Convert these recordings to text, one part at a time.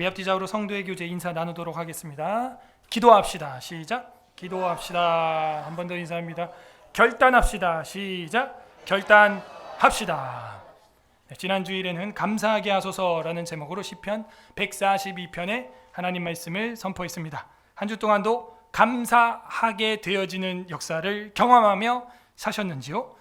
앞뒤좌우로 성도의 교제 인사 나누도록 하겠습니다. 기도합시다. 시작. 기도합시다. 한 번 더 인사합니다. 결단합시다. 시작. 결단합시다. 네, 지난 주일에는 감사하게 하소서라는 제목으로 시편 142편의 하나님 말씀을 선포했습니다. 한 주 동안도 감사하게 되어지는 역사를 경험하며 사셨는지요?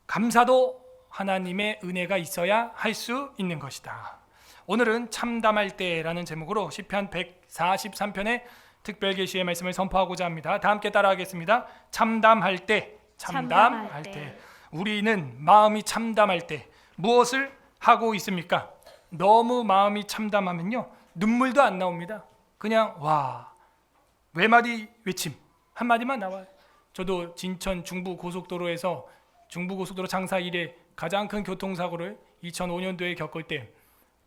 감사도 하나님의 은혜가 있어야 할 수 있는 것이다. 오늘은 참담할 때라는 제목으로 시편 143편의 특별 계시의 말씀을 선포하고자 합니다. 다 함께 따라하겠습니다. 참담할 때, 참담할 때. 우리는 마음이 참담할 때 무엇을 하고 있습니까? 너무 마음이 참담하면요, 눈물도 안 나옵니다. 그냥 외마디 외침 한마디만 나와요. 저도 진천 중부고속도로에서 중부고속도로 장사 이래 가장 큰 교통사고를 2005년도에 겪을 때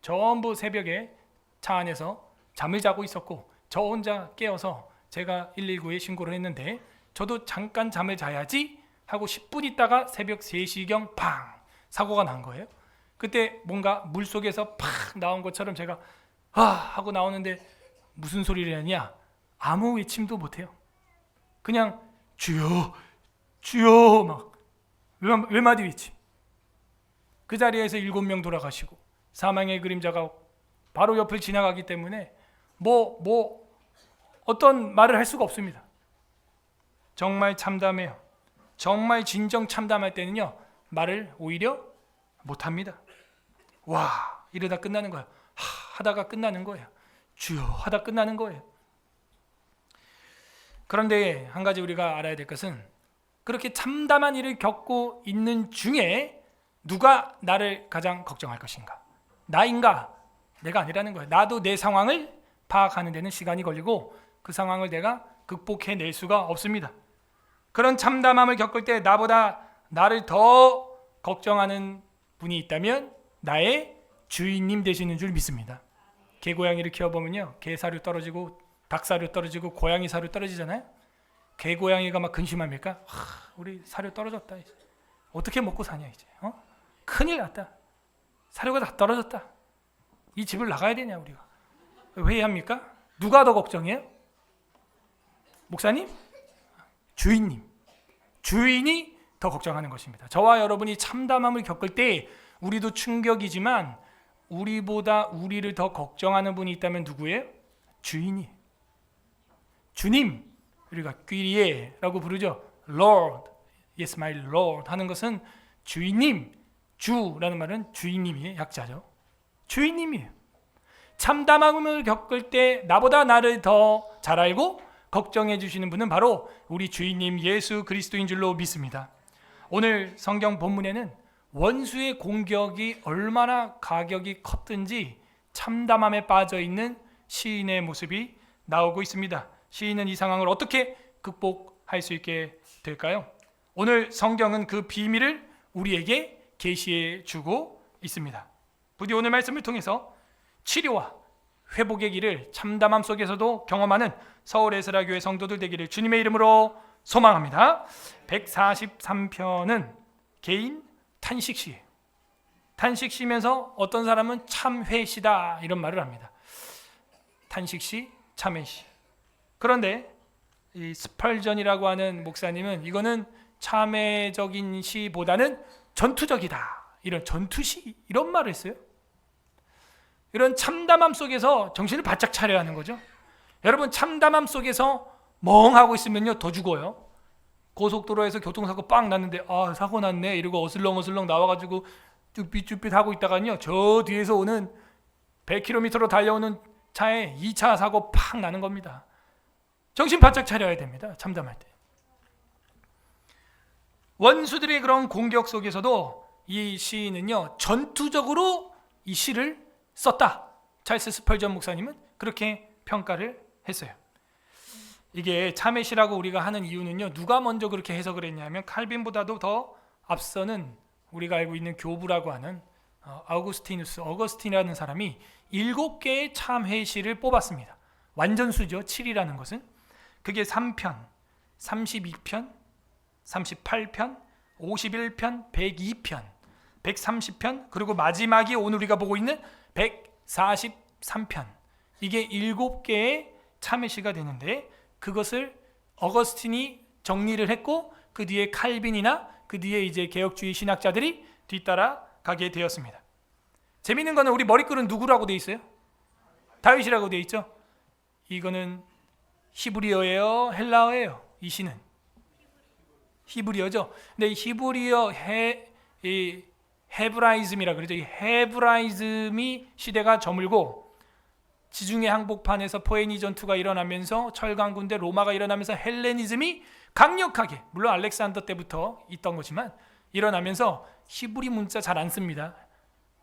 전부 새벽에 차 안에서 잠을 자고 있었고 저 혼자 깨어서 제가 119에 신고를 했는데, 저도 잠깐 잠을 자야지 하고 10분 있다가 새벽 3시경 팡 사고가 난 거예요. 그때 뭔가 물속에서 팍 나온 것처럼 제가 하고 나오는데 무슨 소리를 하냐? 아무 외침도 못해요. 그냥 주여 주여 막 외마디 외침. 그 자리에서 7명 돌아가시고 사망의 그림자가 바로 옆을 지나가기 때문에 어떤 말을 할 수가 없습니다. 정말 참담해요. 정말 진정 참담할 때는요, 말을 오히려 못합니다. 이러다 끝나는 거예요. 하다가 끝나는 거예요. 주여 하다 끝나는 거예요. 그런데 한 가지 우리가 알아야 될 것은, 그렇게 참담한 일을 겪고 있는 중에 누가 나를 가장 걱정할 것인가? 나인가? 내가 아니라는 거예요. 나도 내 상황을 파악하는 데는 시간이 걸리고 그 상황을 내가 극복해낼 수가 없습니다. 그런 참담함을 겪을 때 나보다 나를 더 걱정하는 분이 있다면 나의 주인님 되시는 줄 믿습니다. 개고양이를 키워보면요, 개사료 떨어지고 닭사료 떨어지고 고양이 사료 떨어지잖아요. 개고양이가 막 근심합니까? 우리 사료 떨어졌다, 이제 어떻게 먹고 사냐, 이제 큰일 났다, 사료가 다 떨어졌다, 이 집을 나가야 되냐, 우리가 회의합니까? 누가 더 걱정해요? 목사님? 주인이 더 걱정하는 것입니다. 저와 여러분이 참담함을 겪을 때 우리도 충격이지만 우리보다 우리를 더 걱정하는 분이 있다면 누구예요? 주인이. 주님, 우리가 퀴리에라고 부르죠. Lord, yes my Lord 하는 것은 주인님, 주라는 말은 주인님이 약자죠. 주인님이에요. 참담함을 겪을 때 나보다 나를 더 잘 알고 걱정해 주시는 분은 바로 우리 주인님 예수 그리스도인 줄로 믿습니다. 오늘 성경 본문에는 원수의 공격이 얼마나 가격이 컸든지 참담함에 빠져 있는 시인의 모습이 나오고 있습니다. 시인은 이 상황을 어떻게 극복할 수 있게 될까요? 오늘 성경은 그 비밀을 우리에게 계시해 주고 있습니다. 부디 오늘 말씀을 통해서 치료와 회복의 길을 참담함 속에서도 경험하는 서울 에스라교회 성도들 되기를 주님의 이름으로 소망합니다. 143편은 개인 탄식시예요. 탄식시면서 어떤 사람은 참회시다 이런 말을 합니다. 탄식시, 참회시. 그런데 이 스펄전이라고 하는 목사님은 이거는 참회적인 시보다는 전투적이다, 이런 전투시 이런 말을 했어요. 이런 참담함 속에서 정신을 바짝 차려야 하는 거죠. 여러분, 참담함 속에서 멍하고 있으면요 더 죽어요. 고속도로에서 교통사고 빵 났는데 사고 났네 이러고 어슬렁어슬렁 나와가지고 쭈삣쭈삣 하고 있다가요, 저 뒤에서 오는 100km로 달려오는 차에 2차 사고 팍 나는 겁니다. 정신 바짝 차려야 됩니다. 참담할 때. 원수들의 그런 공격 속에서도 이 시인은요 전투적으로 이 시를 썼다. 찰스 스펄전 목사님은 그렇게 평가를 했어요. 이게 참회시라고 우리가 하는 이유는요, 누가 먼저 그렇게 해석을 했냐면 칼빈보다도 더 앞서는 우리가 알고 있는 교부라고 하는 어거스틴이라는 사람이 7개의 참회시를 뽑았습니다. 완전수죠. 7이라는 것은. 그게 3편, 32편, 38편, 51편, 102편, 130편, 그리고 마지막이 오늘 우리가 보고 있는 143편. 이게 7개의 참회시가 되는데 그것을 어거스틴이 정리를 했고 그 뒤에 칼빈이나 그 뒤에 이제 개혁주의 신학자들이 뒤따라 가게 되었습니다. 재밌는 거는 우리 머리글은 누구라고 돼 있어요? 다윗이라고 돼 있죠. 이거는 히브리어예요, 헬라어예요? 이 시는 히브리어죠. 근데 히브리어 헤브라이즘이라 그러죠. 이 헤브라이즘이 시대가 저물고 지중해 항복판에서 포에니 전투가 일어나면서 철강군대 로마가 일어나면서 헬레니즘이 강력하게, 물론 알렉산더 때부터 있던 거지만 일어나면서 히브리 문자 잘 안 씁니다.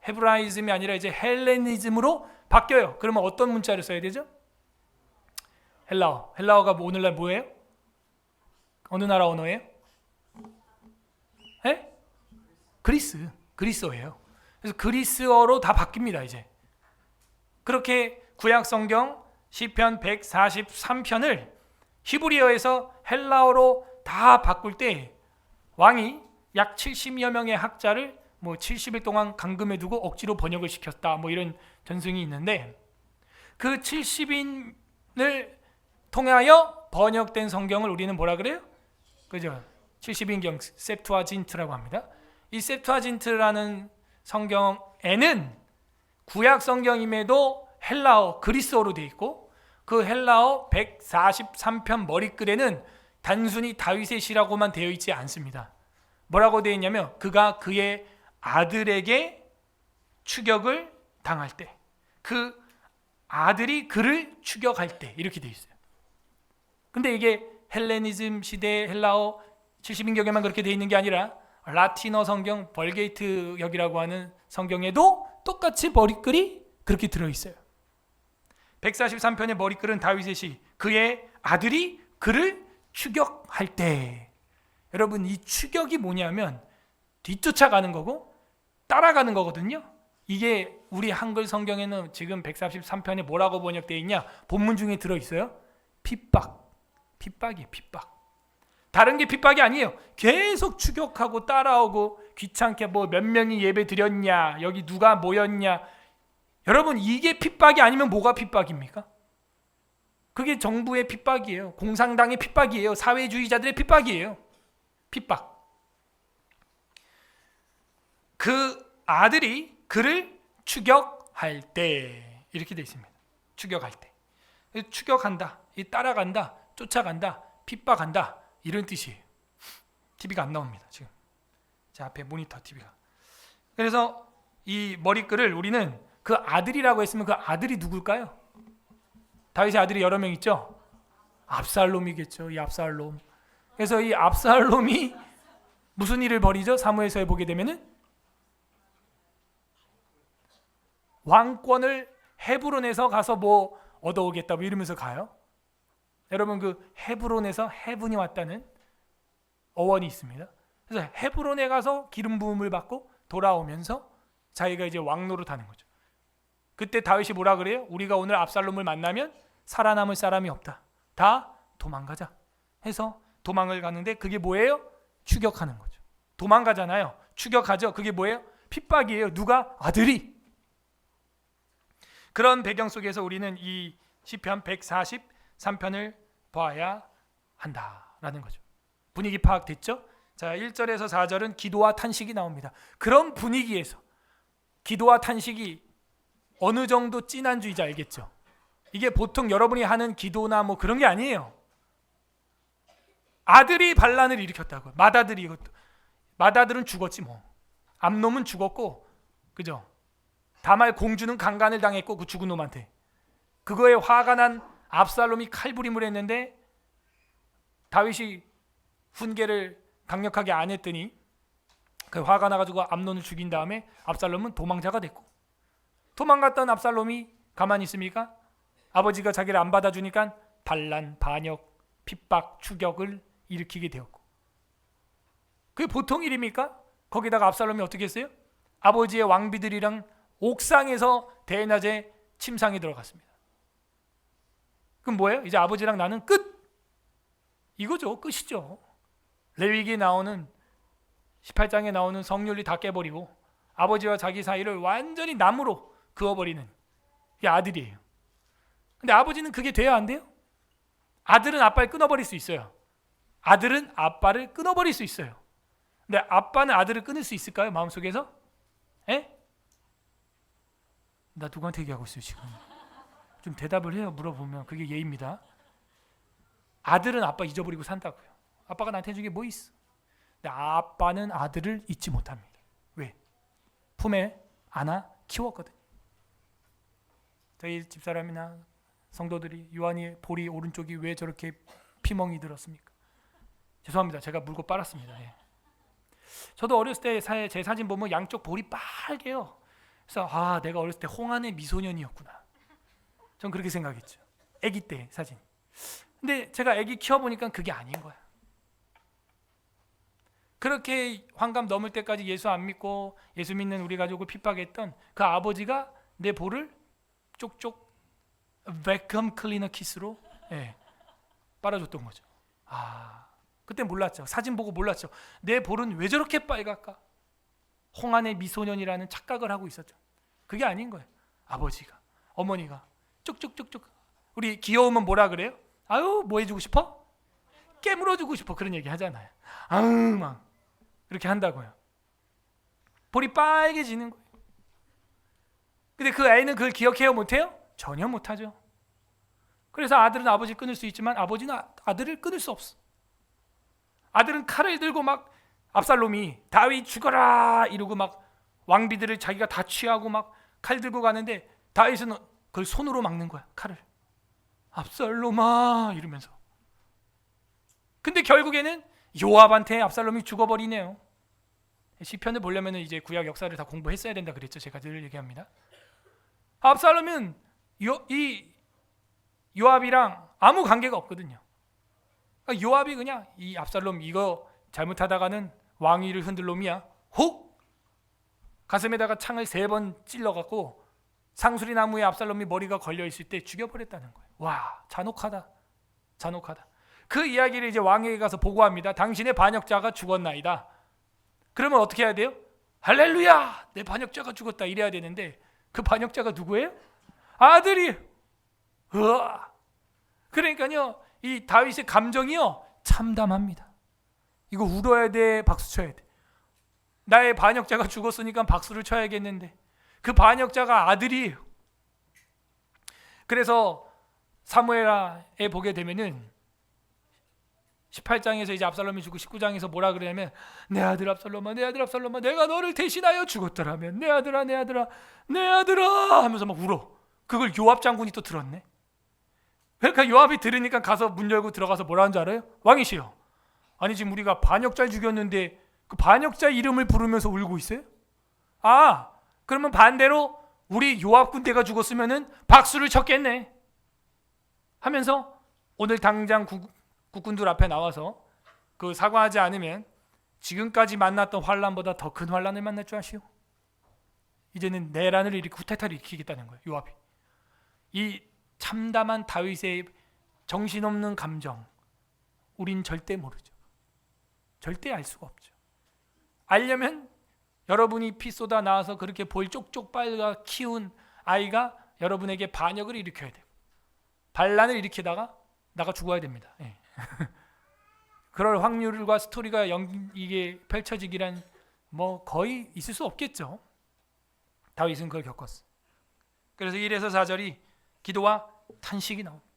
헤브라이즘이 아니라 이제 헬레니즘으로 바뀌어요. 그러면 어떤 문자를 써야 되죠? 헬라어. 헬라어가 오늘날 뭐예요? 어느 나라 언어예요? 에? 그리스어예요. 그래서 그리스어로 다 바뀝니다. 이제 그렇게 구약 성경 시편 143편을 히브리어에서 헬라어로 다 바꿀 때 왕이 약 70여 명의 학자를 70일 동안 감금해 두고 억지로 번역을 시켰다. 이런 전승이 있는데 그 70인을 통하여 번역된 성경을 우리는 뭐라 그래요? 그죠? 70인경 셉투아진트라고 합니다. 이 셉투아진트라는 성경에는 구약 성경임에도 헬라어, 그리스어로 되어 있고 그 헬라어 143편 머리글에는 단순히 다윗의 시라고만 되어 있지 않습니다. 뭐라고 되어 있냐면 그가 그의 아들에게 추격을 당할 때, 그 아들이 그를 추격할 때 이렇게 되어 있어요. 근데 이게 헬레니즘 시대 헬라어 70인경에만 그렇게 되어 있는 게 아니라 라틴어 성경 벌게이트역이라고 하는 성경에도 똑같이 머리글이 그렇게 들어있어요. 143편의 머리글은 다윗의 시, 그의 아들이 그를 추격할 때. 여러분, 이 추격이 뭐냐면 뒤쫓아가는 거고 따라가는 거거든요. 이게 우리 한글 성경에는 지금 143편에 뭐라고 번역되어 있냐? 본문 중에 들어있어요. 핍박이에요. 핍박. 다른 게 핍박이 아니에요. 계속 추격하고 따라오고 귀찮게 몇 명이 예배 드렸냐, 여기 누가 모였냐. 여러분, 이게 핍박이 아니면 뭐가 핍박입니까? 그게 정부의 핍박이에요. 공산당의 핍박이에요. 사회주의자들의 핍박이에요. 핍박. 그 아들이 그를 추격할 때 이렇게 되어 있습니다. 추격할 때. 추격한다, 따라간다, 쫓아간다, 핍박한다 이런 뜻이에요. TV가 안 나옵니다. 지금 제 앞에 모니터 TV가. 그래서 이 머리글을 우리는 그 아들이라고 했으면 그 아들이 누굴까요? 다윗의 아들이 여러 명 있죠. 압살롬이겠죠. 이 압살롬. 그래서 이 압살롬이 무슨 일을 벌이죠? 사무엘서에 보게 되면은 왕권을 헤브론에서 가서 얻어오겠다 이러면서 가요. 여러분, 그 헤브론에서 해분이 왔다는 어원이 있습니다. 그래서 헤브론에 가서 기름 부음을 받고 돌아오면서 자기가 이제 왕노릇 하는 거죠. 그때 다윗이 뭐라 그래요? 우리가 오늘 압살롬을 만나면 살아남을 사람이 없다. 다 도망가자 해서 도망을 가는데 그게 뭐예요? 추격하는 거죠. 도망가잖아요. 추격하죠. 그게 뭐예요? 핍박이에요. 누가? 아들이. 그런 배경 속에서 우리는 이 시편 143편을 봐야 한다라는 거죠. 분위기 파악됐죠? 자, 1절에서 4절은 기도와 탄식이 나옵니다. 그런 분위기에서 기도와 탄식이 어느 정도 찐한주의자 알겠죠? 이게 보통 여러분이 하는 기도나 그런 게 아니에요. 아들이 반란을 일으켰다고. 맏아들은 죽었지 암놈은 죽었고, 그죠? 다말 공주는 강간을 당했고 그 죽은 놈한테. 그거에 화가 난 압살롬이 칼부림을 했는데 다윗이 훈계를 강력하게 안 했더니 그 화가 나가지고 암논을 죽인 다음에 압살롬은 도망자가 됐고, 도망갔던 압살롬이 가만히 있습니까? 아버지가 자기를 안 받아주니까 반란, 반역, 핍박, 추격을 일으키게 되었고, 그게 보통 일입니까? 거기다가 압살롬이 어떻게 했어요? 아버지의 왕비들이랑 옥상에서 대낮에 침상에 들어갔습니다. 그럼 뭐예요? 이제 아버지랑 나는 끝! 이거죠. 끝이죠. 레위기에 나오는 18장에 나오는 성윤리 다 깨버리고 아버지와 자기 사이를 완전히 나무로 그어버리는 이 아들이에요. 근데 아버지는 그게 돼야 안 돼요? 아들은 아빠를 끊어버릴 수 있어요. 아들은 아빠를 끊어버릴 수 있어요. 근데 아빠는 아들을 끊을 수 있을까요? 마음속에서? 에? 나 누구한테 얘기하고 있어요 지금? 좀 대답을 해요. 물어보면 그게 예의입니다. 아들은 아빠 잊어버리고 산다고요. 아빠가 나한테 해준 게 뭐 있어? 근데 아빠는 아들을 잊지 못합니다. 왜? 품에 안아 키웠거든요. 저희 집사람이나 성도들이 요한이 볼이 오른쪽이 왜 저렇게 피멍이 들었습니까? 죄송합니다. 제가 물고 빨았습니다. 예. 저도 어렸을 때 제 사진 보면 양쪽 볼이 빨개요. 그래서 내가 어렸을 때 홍안의 미소년이었구나. 전 그렇게 생각했죠. 아기 때 사진. 근데 제가 아기 키워보니까 그게 아닌 거야. 그렇게 환갑 넘을 때까지 예수 안 믿고 예수 믿는 우리 가족을 핍박했던 그 아버지가 내 볼을 쪽쪽 베컴 클리너 키스로 빨아줬던 거죠. 그때 몰랐죠. 사진 보고 몰랐죠. 내 볼은 왜 저렇게 빨갛까? 홍안의 미소년이라는 착각을 하고 있었죠. 그게 아닌 거예요. 아버지가, 어머니가 쭉쭉쭉쭉. 우리 귀여우면 뭐라 그래요? 아유, 뭐 해주고 싶어? 깨물어주고 싶어. 그런 얘기 하잖아요. 막 그렇게 한다고요. 볼이 빨개지는 거예요. 근데 그 애는 그걸 기억해요? 못해요? 전혀 못하죠. 그래서 아들은 아버지를 끊을 수 있지만 아버지는 아들을 끊을 수 없어. 아들은 칼을 들고 막 압살롬이 다윗 죽어라 이러고 막 왕비들을 자기가 다 취하고 막 칼 들고 가는데 다윗은 그걸 손으로 막는 거야. 칼을. 압살롬아 이러면서. 근데 결국에는 요압한테 압살롬이 죽어버리네요. 시편을 보려면 이제 구약 역사를 다 공부했어야 된다 그랬죠. 제가 늘 얘기합니다. 압살롬은 이 요압이랑 아무 관계가 없거든요. 요압이 그냥 이 압살롬 이거 잘못하다가는 왕위를 흔들 놈이야. 혹 가슴에다가 창을 3번 찔러갖고 상수리 나무에 압살롬이 머리가 걸려 있을 때 죽여버렸다는 거예요. 와, 잔혹하다. 잔혹하다. 그 이야기를 이제 왕에게 가서 보고합니다. 당신의 반역자가 죽었나이다. 그러면 어떻게 해야 돼요? 할렐루야, 내 반역자가 죽었다 이래야 되는데 그 반역자가 누구예요? 아들이. 으아. 그러니까요, 이 다윗의 감정이요 참담합니다. 이거 울어야 돼, 박수 쳐야 돼. 나의 반역자가 죽었으니까 박수를 쳐야겠는데 그 반역자가 아들이에요. 그래서 사무엘하에 보게 되면은 18장에서 이제 압살롬이 죽고 19장에서 뭐라 그러냐면 내 아들 압살롬아, 내 아들 압살롬아, 내가 너를 대신하여 죽었더라면 내 아들아, 내 아들아, 내 아들아 하면서 막 울어. 그걸 요압 장군이 또 들었네. 그러니까 요압이 들으니까 가서 문 열고 들어가서 뭐라 하는 줄 알아요? 왕이시여, 아니 지금 우리가 반역자를 죽였는데 그 반역자 이름을 부르면서 울고 있어요? 그러면 반대로 우리 요압 군대가 죽었으면은 박수를 쳤겠네 하면서 오늘 당장 국군들 앞에 나와서 그 사과하지 않으면 지금까지 만났던 환란보다 더 큰 환란을 만날 줄 아시오? 이제는 내란을 일으키고 쿠데타를 일으키겠다는 거예요. 요압이. 이 참담한 다윗의 정신없는 감정 우린 절대 모르죠. 절대 알 수가 없죠. 알려면 여러분이 피 쏟아 나와서 그렇게 볼 쪽쪽 빨가 키운 아이가 여러분에게 반역을 일으켜야 돼요. 반란을 일으키다가 나가 죽어야 됩니다. 그럴 확률과 스토리가 이게 펼쳐지기란 뭐 거의 있을 수 없겠죠. 다윗은 그걸 겪었어. 그래서 1에서 4절이 기도와 탄식이 나옵니다.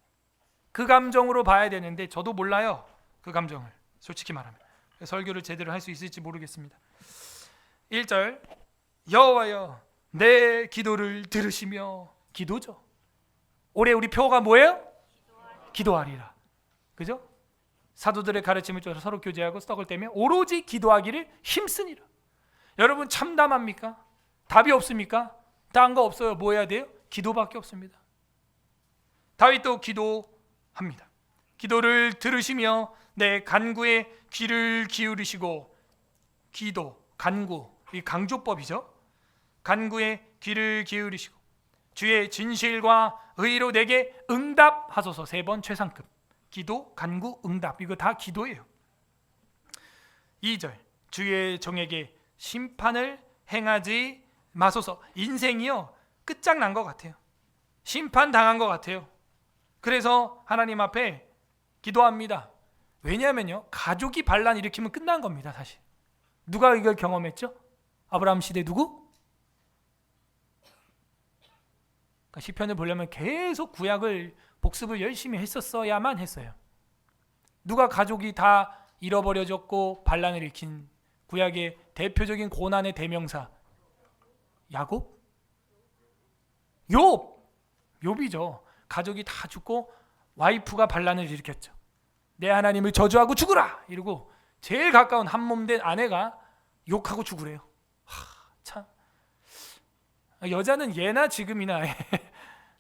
그 감정으로 봐야 되는데 저도 몰라요. 그 감정을 솔직히 말하면 설교를 제대로 할 수 있을지 모르겠습니다. 1절 여호와여 내 기도를 들으시며. 기도죠. 올해 우리 표가 뭐예요? 기도하리라. 그죠? 사도들의 가르침을 따라 서로 교제하고 떡을 떼며 오로지 기도하기를 힘쓰니라. 여러분 참담합니까? 답이 없습니까? 딴 거 없어요. 뭐 해야 돼요? 기도밖에 없습니다. 다윗도 기도합니다. 기도를 들으시며 내 간구에 귀를 기울이시고. 기도, 간구, 이 강조법이죠. 간구에 귀를 기울이시고 주의 진실과 의로 내게 응답하소서. 3번 최상급. 기도, 간구, 응답. 이거 다 기도예요. 2절 주의 종에게 심판을 행하지 마소서. 인생이요 끝장난 것 같아요. 심판당한 것 같아요. 그래서 하나님 앞에 기도합니다. 왜냐하면요, 가족이 반란 일으키면 끝난 겁니다. 사실 누가 이걸 경험했죠? 아브라함 시대 누구? 그러니까 시편을 보려면 계속 구약을 복습을 열심히 했었어야만 했어요. 누가 가족이 다 잃어버려졌고 반란을 일으킨 구약의 대표적인 고난의 대명사? 야곱? 욥이죠. 가족이 다 죽고 와이프가 반란을 일으켰죠. 내 하나님을 저주하고 죽으라 이러고 제일 가까운 한몸된 아내가 욕하고 죽으래요. 참 여자는 예나 지금이나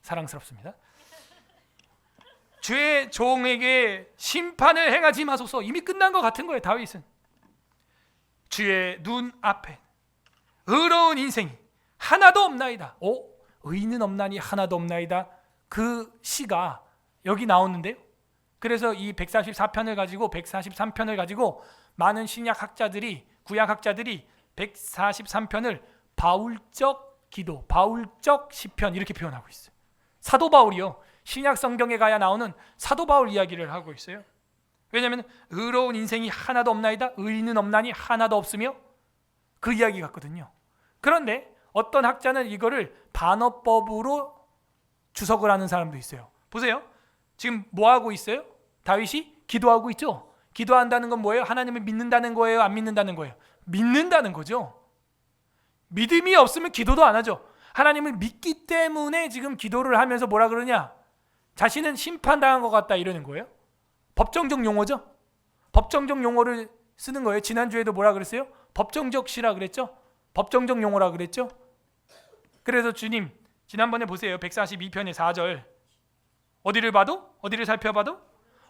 사랑스럽습니다. 주의 종에게 심판을 행하지 마소서. 이미 끝난 것 같은 거예요. 다윗은 주의 눈 앞에 의로운 인생이 하나도 없나이다. 의인은 없나니 하나도 없나이다. 그 시가 여기 나오는데요. 그래서 이 144편을 가지고 143편을 가지고 많은 신약학자들이 구약학자들이 143편을 바울적 기도, 바울적 시편 이렇게 표현하고 있어요. 사도 바울이요, 신약 성경에 가야 나오는 사도 바울 이야기를 하고 있어요. 왜냐하면 의로운 인생이 하나도 없나이다, 의인은 없나니 하나도 없으며 그 이야기 같거든요. 그런데 어떤 학자는 이거를 반어법으로 주석을 하는 사람도 있어요. 보세요. 지금 뭐 하고 있어요? 다윗이 기도하고 있죠. 기도한다는 건 뭐예요? 하나님을 믿는다는 거예요? 안 믿는다는 거예요? 믿는다는 거죠. 믿음이 없으면 기도도 안 하죠. 하나님을 믿기 때문에 지금 기도를 하면서 뭐라 그러냐? 자신은 심판당한 것 같다 이러는 거예요. 법정적 용어죠. 법정적 용어를 쓰는 거예요. 지난주에도 뭐라 그랬어요? 법정적 시라 그랬죠. 법정적 용어라 그랬죠. 그래서 주님 지난번에 보세요. 142편의 4절 어디를 봐도 어디를 살펴봐도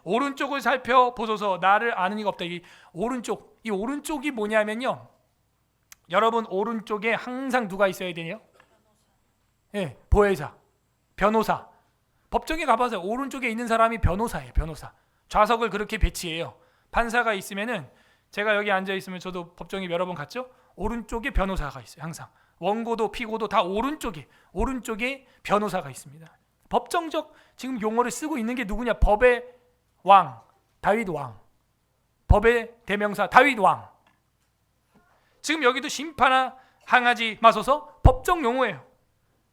오른쪽을 살펴보소서 나를 아는 이가 없다. 이 오른쪽, 이 오른쪽이 뭐냐면요, 여러분 오른쪽에 항상 누가 있어야 되냐? 보혜사, 변호사. 법정에 가봐서 오른쪽에 있는 사람이 변호사예요. 변호사. 좌석을 그렇게 배치해요. 판사가 있으면은 제가 여기 앉아 있으면 저도 법정에 여러 번 갔죠. 오른쪽에 변호사가 있어요. 항상 원고도 피고도 다 오른쪽에 변호사가 있습니다. 법정적 지금 용어를 쓰고 있는 게 누구냐? 법의 왕 다윗 왕, 법의 대명사 다윗 왕. 지금 여기도 심판하 항하지 마소서 법정 용어예요.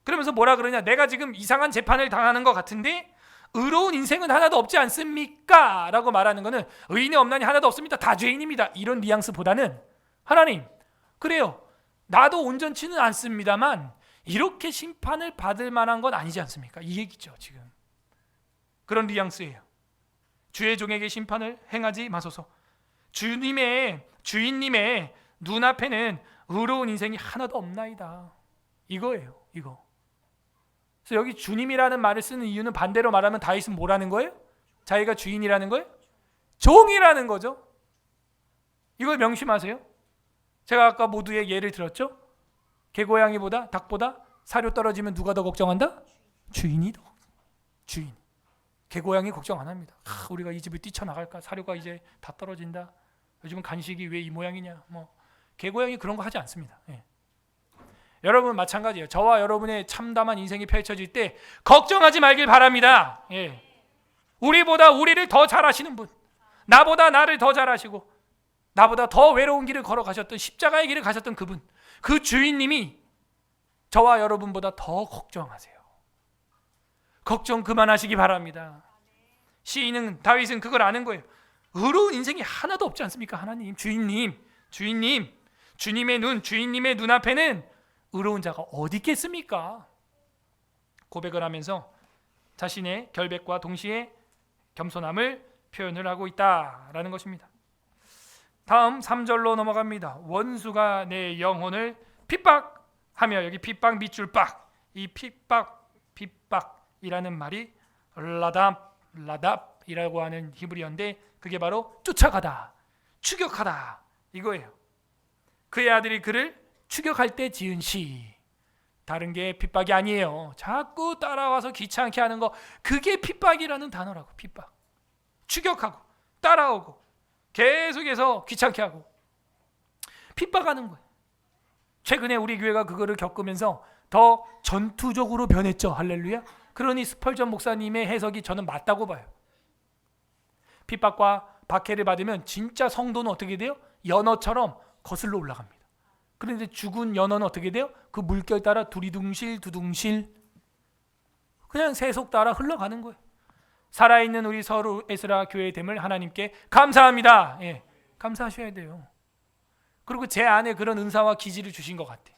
그러면서 뭐라 그러냐? 내가 지금 이상한 재판을 당하는 것 같은데 의로운 인생은 하나도 없지 않습니까? 라고 말하는 것은 의인이 없나니 하나도 없습니다. 다 죄인입니다. 이런 뉘앙스보다는 하나님, 그래요. 나도 온전치는 않습니다만 이렇게 심판을 받을 만한 건 아니지 않습니까? 이 얘기죠. 지금 그런 뉘앙스예요. 주의 종에게 심판을 행하지 마소서. 주인님의 눈앞에는 의로운 인생이 하나도 없나이다. 이거예요. 이거. 그래서 여기 주님이라는 말을 쓰는 이유는 반대로 말하면 다윗은 뭐라는 거예요? 자기가 주인이라는 거예요? 종이라는 거죠. 이걸 명심하세요. 제가 아까 모두의 예를 들었죠. 개고양이보다 닭보다 사료 떨어지면 누가 더 걱정한다? 주인이 더. 주인. 개고양이 걱정 안 합니다. 우리가 이 집을 뛰쳐나갈까? 사료가 이제 다 떨어진다. 요즘은 간식이 왜 이 모양이냐? 개고양이 그런 거 하지 않습니다. 여러분 마찬가지예요. 저와 여러분의 참담한 인생이 펼쳐질 때 걱정하지 말길 바랍니다. 우리보다 우리를 더 잘 아시는 분, 나보다 나를 더 잘 아시고 나보다 더 외로운 길을 걸어가셨던, 십자가의 길을 가셨던 그분, 그 주인님이 저와 여러분보다 더 걱정하세요. 걱정 그만하시기 바랍니다. 시인은 다윗은 그걸 아는 거예요. 의로운 인생이 하나도 없지 않습니까? 하나님, 주인님, 주님의 눈, 주인님의 눈앞에는 의로운 자가 어디 있겠습니까? 고백을 하면서 자신의 결백과 동시에 겸손함을 표현을 하고 있다라는 것입니다. 다음 3절로 넘어갑니다. 원수가 내 영혼을 핍박하며, 여기 핍박 밑줄 박, 이 핍박이라는 말이 라답이라고 하는 히브리어인데 그게 바로 쫓아가다, 추격하다 이거예요. 그의 아들이 그를 추격할 때 지은 시. 다른 게 핍박이 아니에요. 자꾸 따라와서 귀찮게 하는 거, 그게 핍박이라는 단어라고. 핍박. 추격하고 따라오고 계속해서 귀찮게 하고 핍박하는 거예요. 최근에 우리 교회가 그거를 겪으면서 더 전투적으로 변했죠. 할렐루야. 그러니 스펄전 목사님의 해석이 저는 맞다고 봐요. 핍박과 박해를 받으면 진짜 성도는 어떻게 돼요? 연어처럼 거슬러 올라갑니다. 그런데 죽은 연어는 어떻게 돼요? 그 물결 따라 두리둥실 두둥실 그냥 세속 따라 흘러가는 거예요. 살아있는 우리 서로 에스라 교회의 됨을 하나님께 감사합니다. 예, 감사하셔야 돼요. 그리고 제 안에 그런 은사와 기질을 주신 것 같아요.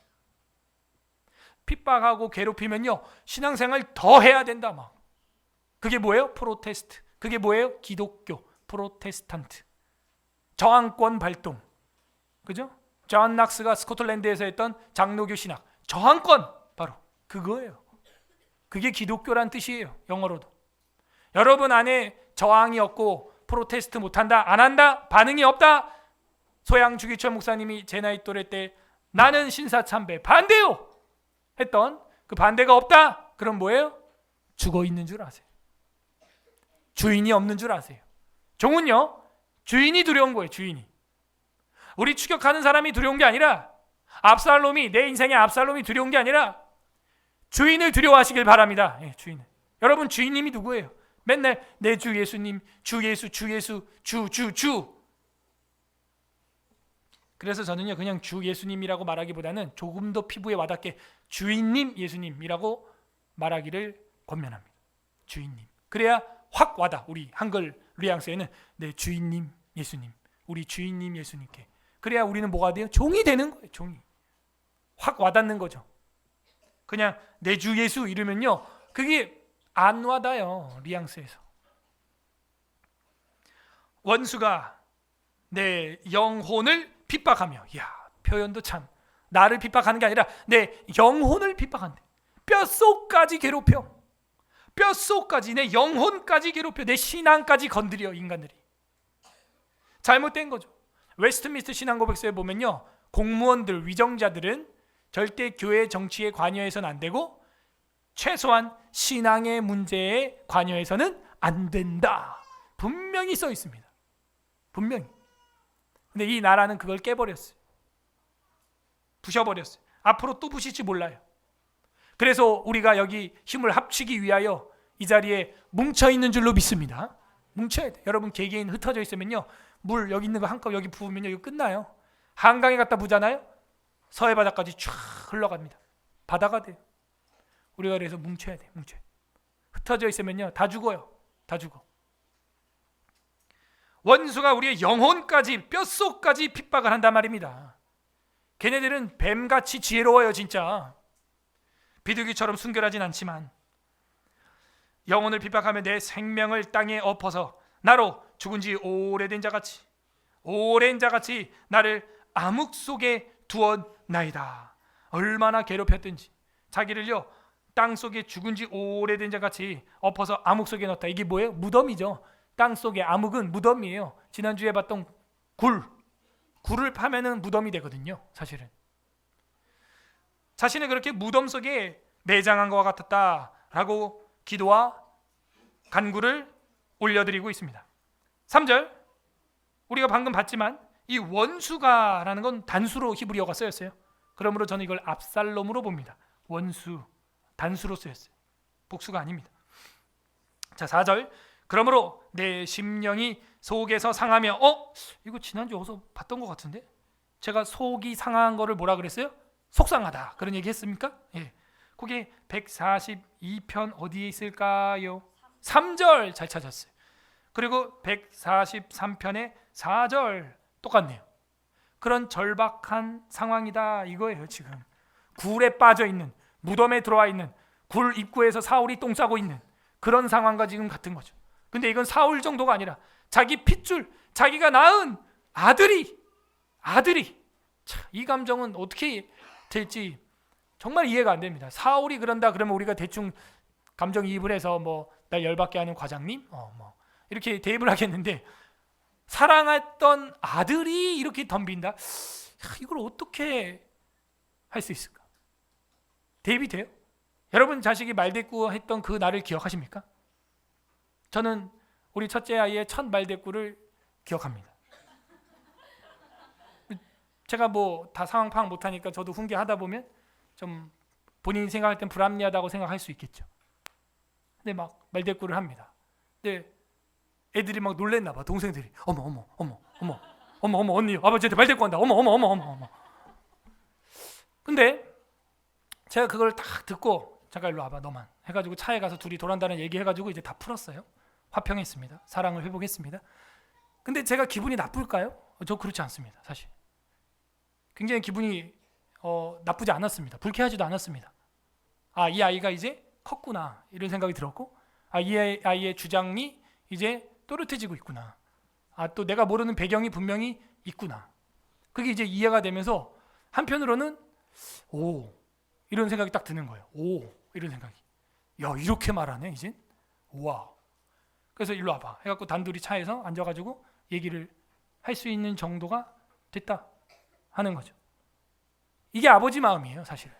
핍박하고 괴롭히면요 신앙생활 더 해야 된다 막. 그게 뭐예요? 프로테스트. 그게 뭐예요? 기독교 프로테스탄트. 저항권 발동. 그죠? 존 낙스가 스코틀랜드에서 했던 장로교 신학. 저항권 바로 그거예요. 그게 기독교란 뜻이에요. 영어로도. 여러분 안에 저항이 없고 프로테스트 못한다, 안 한다, 반응이 없다. 소양 주기철 목사님이 제 나이 또래 때 나는 신사참배 반대요 했던 그 반대가 없다. 그럼 뭐예요? 죽어 있는 줄 아세요. 주인이 없는 줄 아세요. 종은요 주인이 두려운 거예요. 주인이. 우리 추격하는 사람이 두려운 게 아니라 압살롬이 내 인생의 압살롬이 두려운 게 아니라 주인을 두려워하시길 바랍니다. 예, 주인. 여러분 주인님이 누구예요? 맨날 내 주 예수님, 주 예수, 주 예수, 주. 그래서 저는요 그냥 주 예수님이라고 말하기보다는 조금 더 피부에 와닿게 주인님 예수님이라고 말하기를 권면합니다. 주인님. 그래야 확 와닿아. 우리 한글 뉘앙스에는 내 주인님 예수님, 우리 주인님 예수님께. 그래야 우리는 뭐가 돼요? 종이 되는 거예요. 종이. 확 와닿는 거죠. 그냥 내 주 예수 이러면요 그게 안 와닿아요. 뉘앙스에서. 원수가 내 영혼을 핍박하며, 야 표현도 참, 나를 핍박하는 게 아니라 내 영혼을 핍박한대. 뼛속까지 괴롭혀. 뼛속까지, 내 영혼까지 괴롭혀. 내 신앙까지 건드려. 인간들이 잘못된 거죠. 웨스트민스터 신앙고백서에 보면요 공무원들, 위정자들은 절대 교회 정치에 관여해서는 안 되고 최소한 신앙의 문제에 관여해서는 안 된다. 분명히 써 있습니다. 분명히. 근데 이 나라는 그걸 깨버렸어요. 부셔버렸어요. 앞으로 또 부실지 몰라요. 그래서 우리가 여기 힘을 합치기 위하여 이 자리에 뭉쳐있는 줄로 믿습니다. 뭉쳐야 돼. 여러분 개개인 흩어져 있으면요 물 여기 있는 거 한 컵 여기 부으면요 이거 끝나요. 한강에 갖다 부잖아요. 서해 바다까지 쫙 흘러갑니다. 바다가 돼요. 우리가 그래서 뭉쳐야 돼. 뭉쳐야 돼. 흩어져 있으면요 다 죽어요. 다 죽어. 원수가 우리의 영혼까지, 뼛속까지 핍박을 한단 말입니다. 걔네들은 뱀같이 지혜로워요. 진짜 비둘기처럼 순결하진 않지만 영혼을 핍박하며 내 생명을 땅에 엎어서 나로 죽은 지 오래된 자같이, 오랜 자같이 나를 암흑 속에 두었나이다. 얼마나 괴롭혔든지 자기를요 땅속에 죽은 지 오래된 자같이 엎어서 암흑 속에 넣었다. 이게 뭐예요? 무덤이죠. 땅속에 암흑은 무덤이에요. 지난주에 봤던 굴을 파면은 무덤이 되거든요. 사실은 자신을 그렇게 무덤 속에 매장한 것과 같았다라고 기도와 간구를 올려드리고 있습니다. 3절 우리가 방금 봤지만 이 원수가라는 건 단수로 히브리어가 쓰였어요. 그러므로 저는 이걸 압살롬으로 봅니다. 원수, 단수로 쓰였어요. 복수가 아닙니다. 자 4절 그러므로 내 심령이 속에서 상하며 이거 지난주 어디서 봤던 것 같은데 제가 속이 상한 거를 뭐라 그랬어요? 속상하다 그런 얘기 했습니까? 예. 그게 142편 어디에 있을까요? 3절 잘 찾았어요. 그리고 143편의 4절 똑같네요. 그런 절박한 상황이다 이거예요. 지금 굴에 빠져 있는, 무덤에 들어와 있는, 굴 입구에서 사울이 똥 싸고 있는 그런 상황과 지금 같은 거죠. 근데 이건 사울 정도가 아니라 자기 핏줄, 자기가 낳은 아들이 참, 이 감정은 어떻게 될지 정말 이해가 안 됩니다. 사울이 그런다 그러면 우리가 대충 감정이입을 해서 뭐 날 열받게 하는 과장님 뭐 이렇게 대입을 하겠는데 사랑했던 아들이 이렇게 덤빈다? 이걸 어떻게 할 수 있을까? 대입이 돼요? 여러분 자식이 말대꾸 했던 그 날을 기억하십니까? 저는 우리 첫째 아이의 첫 말대꾸를 기억합니다. 제가 뭐 다 상황 파악 못하니까 저도 훈계하다 보면 좀 본인이 생각할 땐 불합리하다고 생각할 수 있겠죠. 근데 막 말대꾸를 합니다. 근데 애들이 막 놀랬나 봐. 동생들이 어머 언니 아버지한테 말대꾸 한다. 어머. 근데 제가 그걸 딱 듣고 잠깐 일로 와봐 너만 해가지고 차에 가서 둘이 돌아다니는 얘기해가지고 이제 다 풀었어요. 화평했습니다. 사랑을 회복했습니다. 근데 제가 기분이 나쁠까요? 저 그렇지 않습니다. 사실 굉장히 기분이 나쁘지 않았습니다. 불쾌하지도 않았습니다. 이 아이가 이제 컸구나 이런 생각이 들었고, 이 아이의 주장이 이제 또렷해지고 있구나. 또 내가 모르는 배경이 분명히 있구나. 그게 이제 이해가 되면서 한편으로는 오 이런 생각이 딱 드는 거예요. 오 이런 생각이. 야 이렇게 말하네 이젠. 와. 그래서 일로 와봐 해갖고 단둘이 차에서 앉아가지고 얘기를 할 수 있는 정도가 됐다 하는 거죠. 이게 아버지 마음이에요. 사실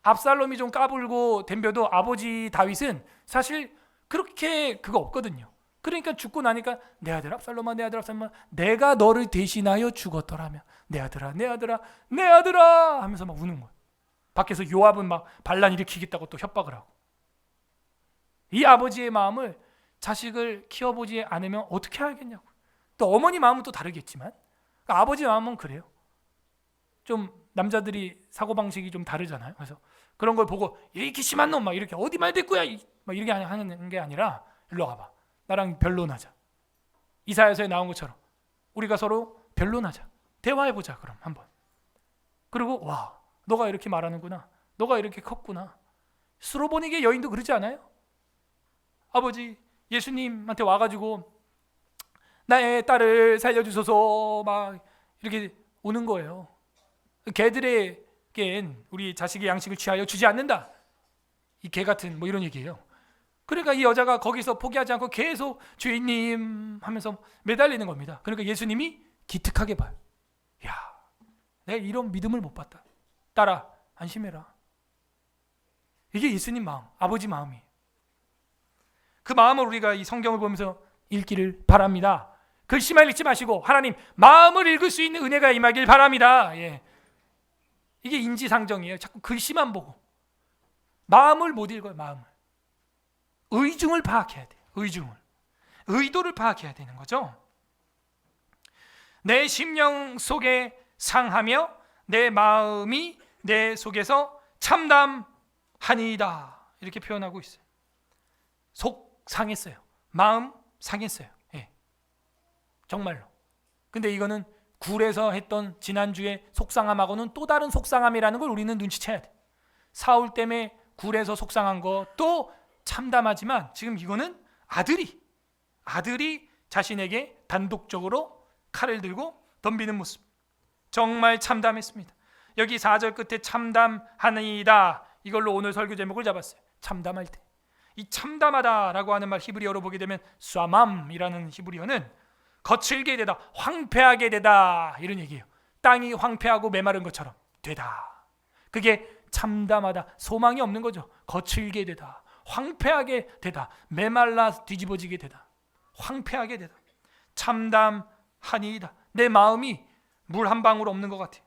압살롬이 좀 까불고 덤벼도 아버지 다윗은 사실 그렇게 그거 없거든요. 그러니까 죽고 나니까 내 아들 압살롬아 내 아들 압살롬아 내가 너를 대신하여 죽었더라면 내 아들아 내 아들아 내 아들아 하면서 막 우는 거예요. 밖에서 요압은 막 반란 일으키겠다고 또 협박을 하고. 이 아버지의 마음을 자식을 키워보지 않으면 어떻게 알겠냐고. 또 어머니 마음은 또 다르겠지만 그러니까 아버지 마음은 그래요. 좀 남자들이 사고방식이 좀 다르잖아요. 그래서 그런 걸 보고 이렇게 심한 놈 막 이렇게 어디 말대꾸야 막 이렇게 하는 게 아니라 일로 와봐 나랑 변론하자. 이사야서에 나온 것처럼 우리가 서로 변론하자. 대화해보자 그럼 한번. 그리고 와 너가 이렇게 말하는구나. 너가 이렇게 컸구나. 수로보니게 여인도 그러지 않아요? 아버지 예수님한테 와가지고 나의 딸을 살려주소서 막 이렇게 오는 거예요. 개들에겐 우리 자식의 양식을 취하여 주지 않는다. 이 개 같은 뭐 이런 얘기예요. 그러니까 이 여자가 거기서 포기하지 않고 계속 주인님 하면서 매달리는 겁니다. 그러니까 예수님이 기특하게 봐요. 야, 내가 이런 믿음을 못 봤다. 딸아, 안심해라. 이게 예수님 마음, 아버지 마음이에요. 그 마음을 우리가 이 성경을 보면서 읽기를 바랍니다. 글씨만 읽지 마시고 하나님 마음을 읽을 수 있는 은혜가 임하길 바랍니다. 예. 이게 인지상정이에요. 자꾸 글씨만 보고 마음을 못 읽어요. 마음을. 의중을 파악해야 돼요. 의중을. 의도를 파악해야 되는 거죠. 내 심령 속에 상하며 내 마음이 내 속에서 참담하니이다. 이렇게 표현하고 있어요. 속 상했어요. 마음 상했어요. 예. 정말로. 근데 이거는 굴에서 했던 지난주에 속상함하고는 또 다른 속상함이라는 걸 우리는 눈치채야 돼. 사울 때문에 굴에서 속상한 것도 참담하지만 지금 이거는 아들이 자신에게 단독적으로 칼을 들고 덤비는 모습. 정말 참담했습니다. 여기 4절 끝에 참담하니이다. 이걸로 오늘 설교 제목을 잡았어요. 참담할 때. 이 참담하다라고 하는 말 히브리어로 보게 되면 쏴맘이라는 히브리어는 거칠게 되다, 황폐하게 되다 이런 얘기예요. 땅이 황폐하고 메마른 것처럼 되다. 그게 참담하다, 소망이 없는 거죠. 거칠게 되다, 황폐하게 되다, 메말라 뒤집어지게 되다, 황폐하게 되다. 참담하니이다. 내 마음이 물 한 방울 없는 것 같아요.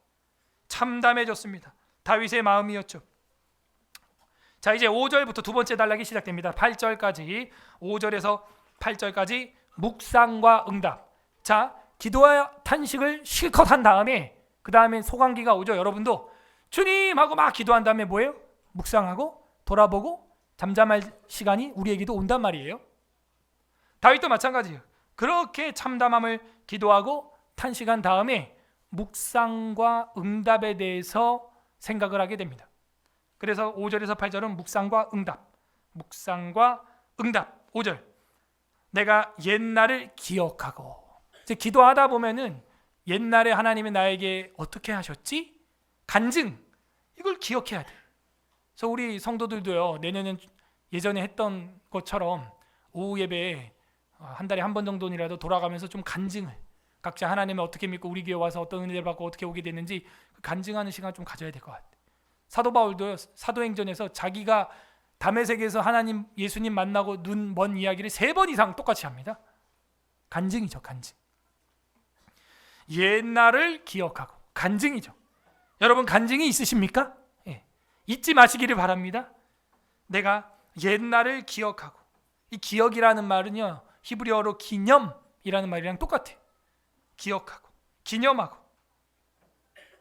참담해졌습니다. 다윗의 마음이었죠. 자, 이제 5절부터 두 번째 단락이 시작됩니다. 8절까지 5절에서 8절까지 묵상과 응답. 자, 기도와 탄식을 실컷 한 다음에 그 다음에 소강기가 오죠. 여러분도 주님 하고 막 기도한 다음에 뭐예요? 묵상하고 돌아보고 잠잠할 시간이 우리에게도 온단 말이에요. 다윗도 마찬가지예요. 그렇게 참담함을 기도하고 탄식한 다음에 묵상과 응답에 대해서 생각을 하게 됩니다. 그래서 5절에서 8절은 묵상과 응답. 5절. 내가 옛날을 기억하고. 이제 기도하다 보면은 옛날에 하나님이 나에게 어떻게 하셨지? 간증. 이걸 기억해야 돼. 그래서 우리 성도들도요. 내년엔 예전에 했던 것처럼 오후 예배에 한 달에 한 번 정도라도 돌아가면서 좀 간증을 각자 하나님을 어떻게 믿고 우리 교회 와서 어떤 은혜를 받고 어떻게 오게 됐는지 간증하는 시간 좀 가져야 될 것 같아요. 사도 바울도 사도행전에서 자기가 다메섹에서 하나님 예수님 만나고 눈 먼 이야기를 3번 이상 똑같이 합니다. 간증이죠. 간증. 옛날을 기억하고 간증이죠. 여러분 간증이 있으십니까? 예. 잊지 마시기를 바랍니다. 내가 옛날을 기억하고 이 기억이라는 말은요, 히브리어로 기념이라는 말이랑 똑같아요. 기억하고 기념하고,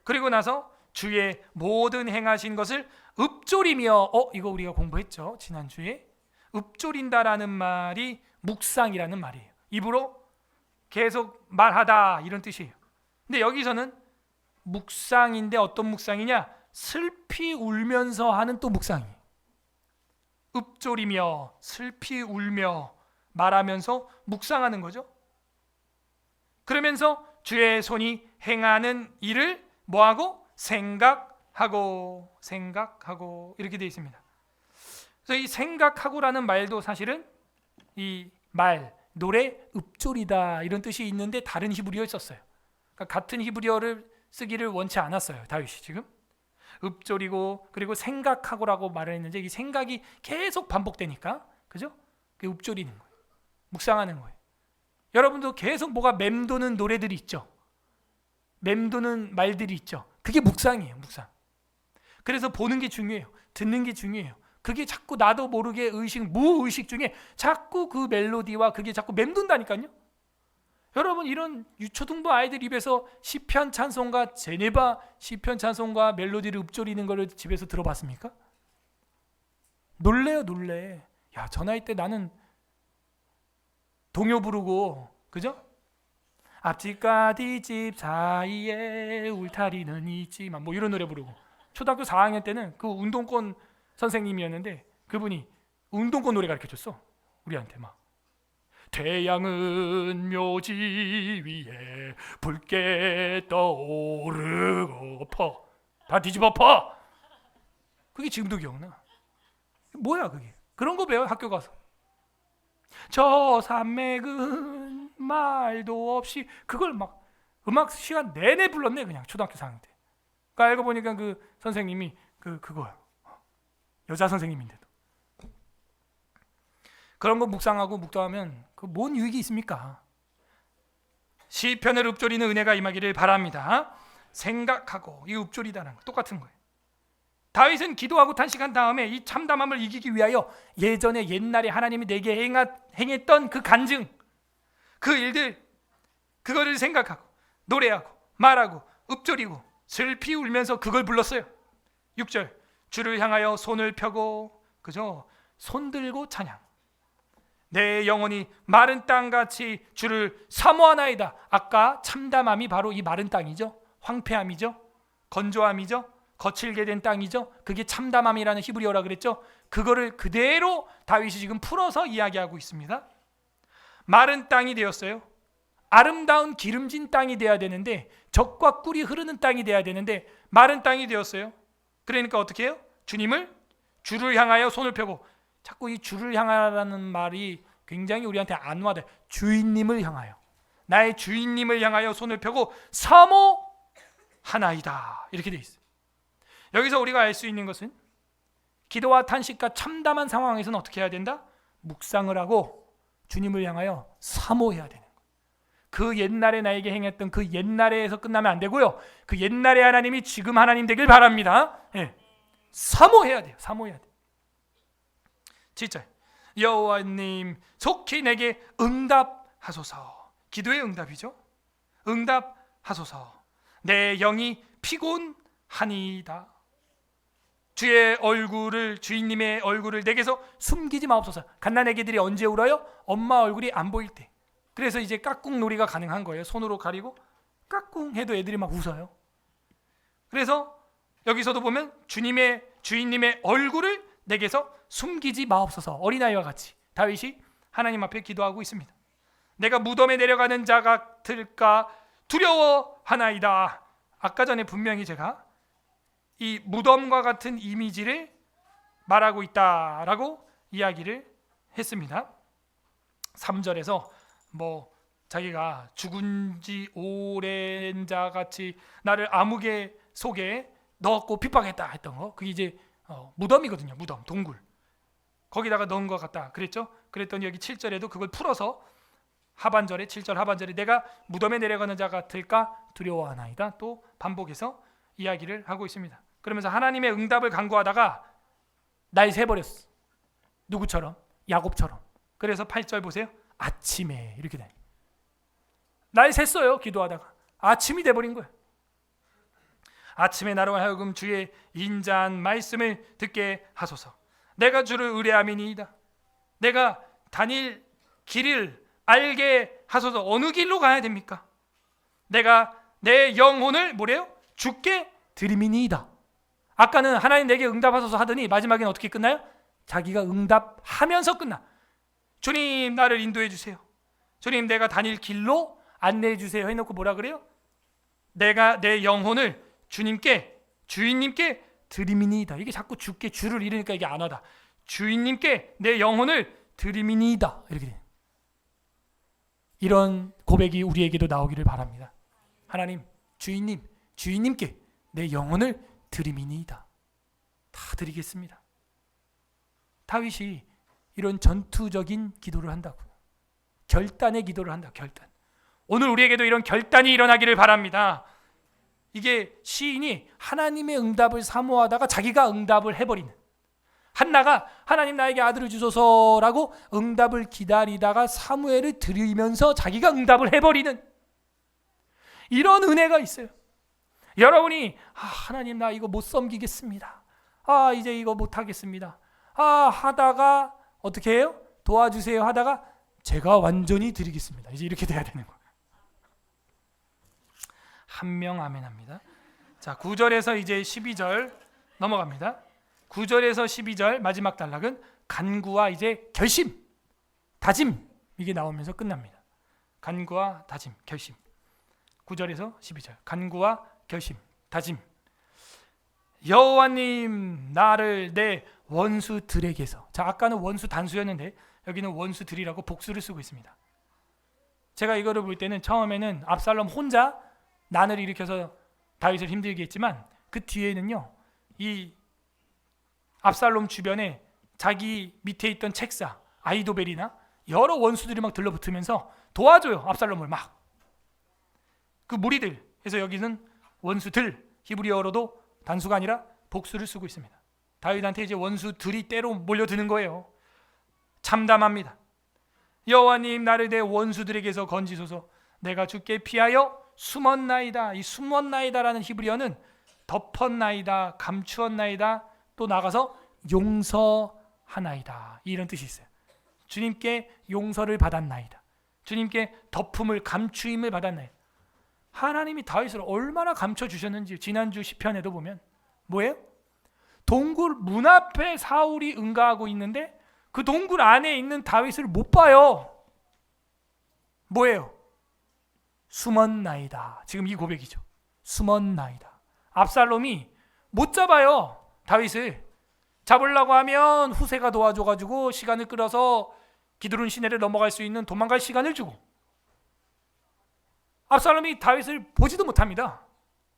그리고 나서 주의 모든 행하신 것을 읊조리며, 이거 우리가 공부했죠, 지난주에. 읊조린다라는 말이 묵상이라는 말이에요. 입으로 계속 말하다, 이런 뜻이에요. 근데 여기서는 묵상인데 어떤 묵상이냐? 슬피 울면서 하는 또 묵상이에요. 읊조리며 슬피 울며 말하면서 묵상하는 거죠. 그러면서 주의 손이 행하는 일을 뭐하고? 생각하고 이렇게 되어 있습니다. 그래서 이 생각하고라는 말도 사실은 이 말, 노래, 읊조리다 이런 뜻이 있는데 다른 히브리어에 썼어요. 그러니까 같은 히브리어를 쓰기를 원치 않았어요, 다윗이 지금. 읊조리고 그리고 생각하고라고 말을 했는데 이 생각이 계속 반복되니까, 그죠? 그게 읊조리는 거예요. 묵상하는 거예요. 여러분도 계속 뭐가 맴도는 노래들이 있죠. 맴도는 말들이 있죠. 그게 묵상이에요, 묵상. 그래서 보는 게 중요해요. 듣는 게 중요해요. 그게 자꾸 나도 모르게 무의식 중에 자꾸 그 멜로디와 그게 자꾸 맴돈다니까요. 여러분, 이런 유초등부 아이들 입에서 시편 찬송가, 제네바 시편 찬송가 멜로디를 읊조리는 걸 집에서 들어봤습니까? 놀래요, 놀래. 야, 저 나이 때 나는 동요 부르고, 그죠? 앞집과 뒷집 사이에 울타리는 있지만, 뭐 이런 노래 부르고. 초등학교 4학년 때는 그 운동권 선생님이었는데 그분이 운동권 노래 가르쳐줬어, 우리한테. 막 태양은 묘지 위에 붉게 떠오르고 퍼, 다 뒤집어 퍼. 그게 지금도 기억나. 뭐야 그게? 그런 거 배워, 학교 가서. 저 산맥은 말도 없이, 그걸 막 음악 시간 내내 불렀네, 그냥 초등학교 4학년 때. 그러니까 알고 보니까 그 선생님이 그거야, 여자 선생님인데도. 그런 거 묵상하고 묵도하면 그 뭔 유익이 있습니까? 시편을 읊조리는 은혜가 임하기를 바랍니다. 생각하고 이 읊조리다는 거 똑같은 거예요. 다윗은 기도하고 탄식한 다음에 이 참담함을 이기기 위하여 예전에 옛날에 하나님이 내게 행했던 그 간증, 그 일들, 그거를 생각하고 노래하고 말하고 읊조리고 슬피 울면서 그걸 불렀어요. 6절, 주를 향하여 손을 펴고, 그죠? 손 들고 찬양. 내 영혼이 마른 땅같이 주를 사모하나이다. 아까 참담함이 바로 이 마른 땅이죠. 황폐함이죠. 건조함이죠. 거칠게 된 땅이죠. 그게 참담함이라는 히브리어라 그랬죠. 그거를 그대로 다윗이 지금 풀어서 이야기하고 있습니다. 마른 땅이 되었어요. 아름다운 기름진 땅이 돼야 되는데, 젖과 꿀이 흐르는 땅이 돼야 되는데 마른 땅이 되었어요. 그러니까 어떻게 해요? 주를 향하여 손을 펴고. 자꾸 이 주를 향하라는 말이 굉장히 우리한테 안 와닿아요. 주인님을 향하여, 나의 주인님을 향하여 손을 펴고 사모하나이다, 이렇게 돼 있어요. 여기서 우리가 알 수 있는 것은 기도와 탄식과 참담한 상황에서는 어떻게 해야 된다? 묵상을 하고 주님을 향하여 사모해야 되는 거예요. 그 옛날에 나에게 행했던 그 옛날에서 끝나면 안 되고요. 그 옛날의 하나님이 지금 하나님 되길 바랍니다. 예. 사모해야 돼요. 사모해야 돼요. 7절, 여호와님 속히 내게 응답하소서. 기도의 응답이죠. 응답하소서. 내 영이 피곤하니이다. 주인님의 얼굴을 내게서 숨기지 마옵소서. 갓난아기들이 언제 울어요? 엄마 얼굴이 안 보일 때. 그래서 이제 깍꿍놀이가 가능한 거예요. 손으로 가리고 깍꿍 해도 애들이 막 웃어요. 그래서 여기서도 보면 주인님의 얼굴을 내게서 숨기지 마옵소서. 어린아이와 같이 다윗이 하나님 앞에 기도하고 있습니다. 내가 무덤에 내려가는 자 같을까 두려워하나이다. 아까 전에 분명히 제가 이 무덤과 같은 이미지를 말하고 있다라고 이야기를 했습니다. 3절에서 뭐 자기가 죽은 지 오랜 자 같이 나를 암흑의 속에 넣었고 핍박했다 했던 거, 그게 이제 무덤이거든요. 무덤, 동굴. 거기다가 넣은 것 같다 그랬죠. 그랬더니 여기 7절에도 그걸 풀어서 하반절에, 7절 하반절에 내가 무덤에 내려가는 자 같을까 두려워하나이다 또 반복해서 이야기를 하고 있습니다. 그러면서 하나님의 응답을 간구하다가 날 새버렸어. 누구처럼? 야곱처럼. 그래서 8절 보세요. 아침에 이렇게 돼. 날 샜어요. 기도하다가 아침이 돼버린 거예요. 아침에 나로 하여금 주의 인자한 말씀을 듣게 하소서. 내가 주를 의뢰함이니이다. 내가 다닐 길을 알게 하소서. 어느 길로 가야 됩니까? 내가 내 영혼을 뭐래요? 주께 드림이니이다. 아까는 하나님 내게 응답하소서 하더니 마지막에는 어떻게 끝나요? 자기가 응답하면서 끝나. 주님 나를 인도해 주세요. 주님 내가 다닐 길로 안내해 주세요 해놓고 뭐라 그래요? 내가 내 영혼을 주님께 주인님께 드림이니이다. 이게 자꾸 주께 주를 잃으니까 이게 안 와다. 주인님께 내 영혼을 드림이니이다. 이렇게 돼요. 이런 고백이 우리에게도 나오기를 바랍니다. 하나님, 주인님, 주인님께 내 영혼을 드림이니이다. 다 드리겠습니다. 다윗이 이런 전투적인 기도를 한다고요. 결단의 기도를 한다. 결단. 오늘 우리에게도 이런 결단이 일어나기를 바랍니다. 이게 시인이 하나님의 응답을 사모하다가 자기가 응답을 해버리는, 한나가 하나님 나에게 아들을 주소서라고 응답을 기다리다가 사무엘을 드리면서 자기가 응답을 해버리는 이런 은혜가 있어요. 여러분이 하나님 나 이거 못 섬기겠습니다. 이제 이거 못 하겠습니다. 하다가 어떻게 해요? 도와주세요 하다가 제가 완전히 드리겠습니다. 이제 이렇게 돼야 되는 거예요. 한 명 아멘 합니다. 자, 9절에서 이제 12절 넘어갑니다. 9절에서 12절 마지막 단락은 간구와 이제 결심, 다짐 이게 나오면서 끝납니다. 간구와 다짐, 결심. 9절에서 12절 간구와 결심, 다짐. 여호와님 나를 내 원수들에게서. 자, 아까는 원수 단수였는데 여기는 원수들이라고 복수를 쓰고 있습니다. 제가 이거를 볼 때는 처음에는 압살롬 혼자 난을 일으켜서 다윗을 힘들게 했지만 그 뒤에는요, 이 압살롬 주변에 자기 밑에 있던 책사 아히도벨이나 여러 원수들이 막 들러붙으면서 도와줘요. 압살롬을 막. 그 무리들, 그래서 여기는 원수들, 히브리어로도 단수가 아니라 복수를 쓰고 있습니다. 다윗한테 이제 원수들이 때로 몰려드는 거예요. 참담합니다. 여호와님 나를 내 원수들에게서 건지소서. 내가 주께 피하여 숨었나이다. 이 숨었나이다라는 히브리어는 덮었나이다, 감추었나이다, 또 나가서 용서하나이다, 이런 뜻이 있어요. 주님께 용서를 받았나이다. 주님께 덮음을, 감추임을 받았나이다. 하나님이 다윗을 얼마나 감춰주셨는지 지난주 시편에도 보면 뭐예요? 동굴 문 앞에 사울이 응가하고 있는데 그 동굴 안에 있는 다윗을 못 봐요. 뭐예요? 숨었나이다. 지금 이 고백이죠. 숨었나이다. 압살롬이 못 잡아요. 다윗을 잡으려고 하면 후세가 도와줘가지고 시간을 끌어서 기드론 시내를 넘어갈 수 있는 도망갈 시간을 주고, 압살롬이 다윗을 보지도 못합니다.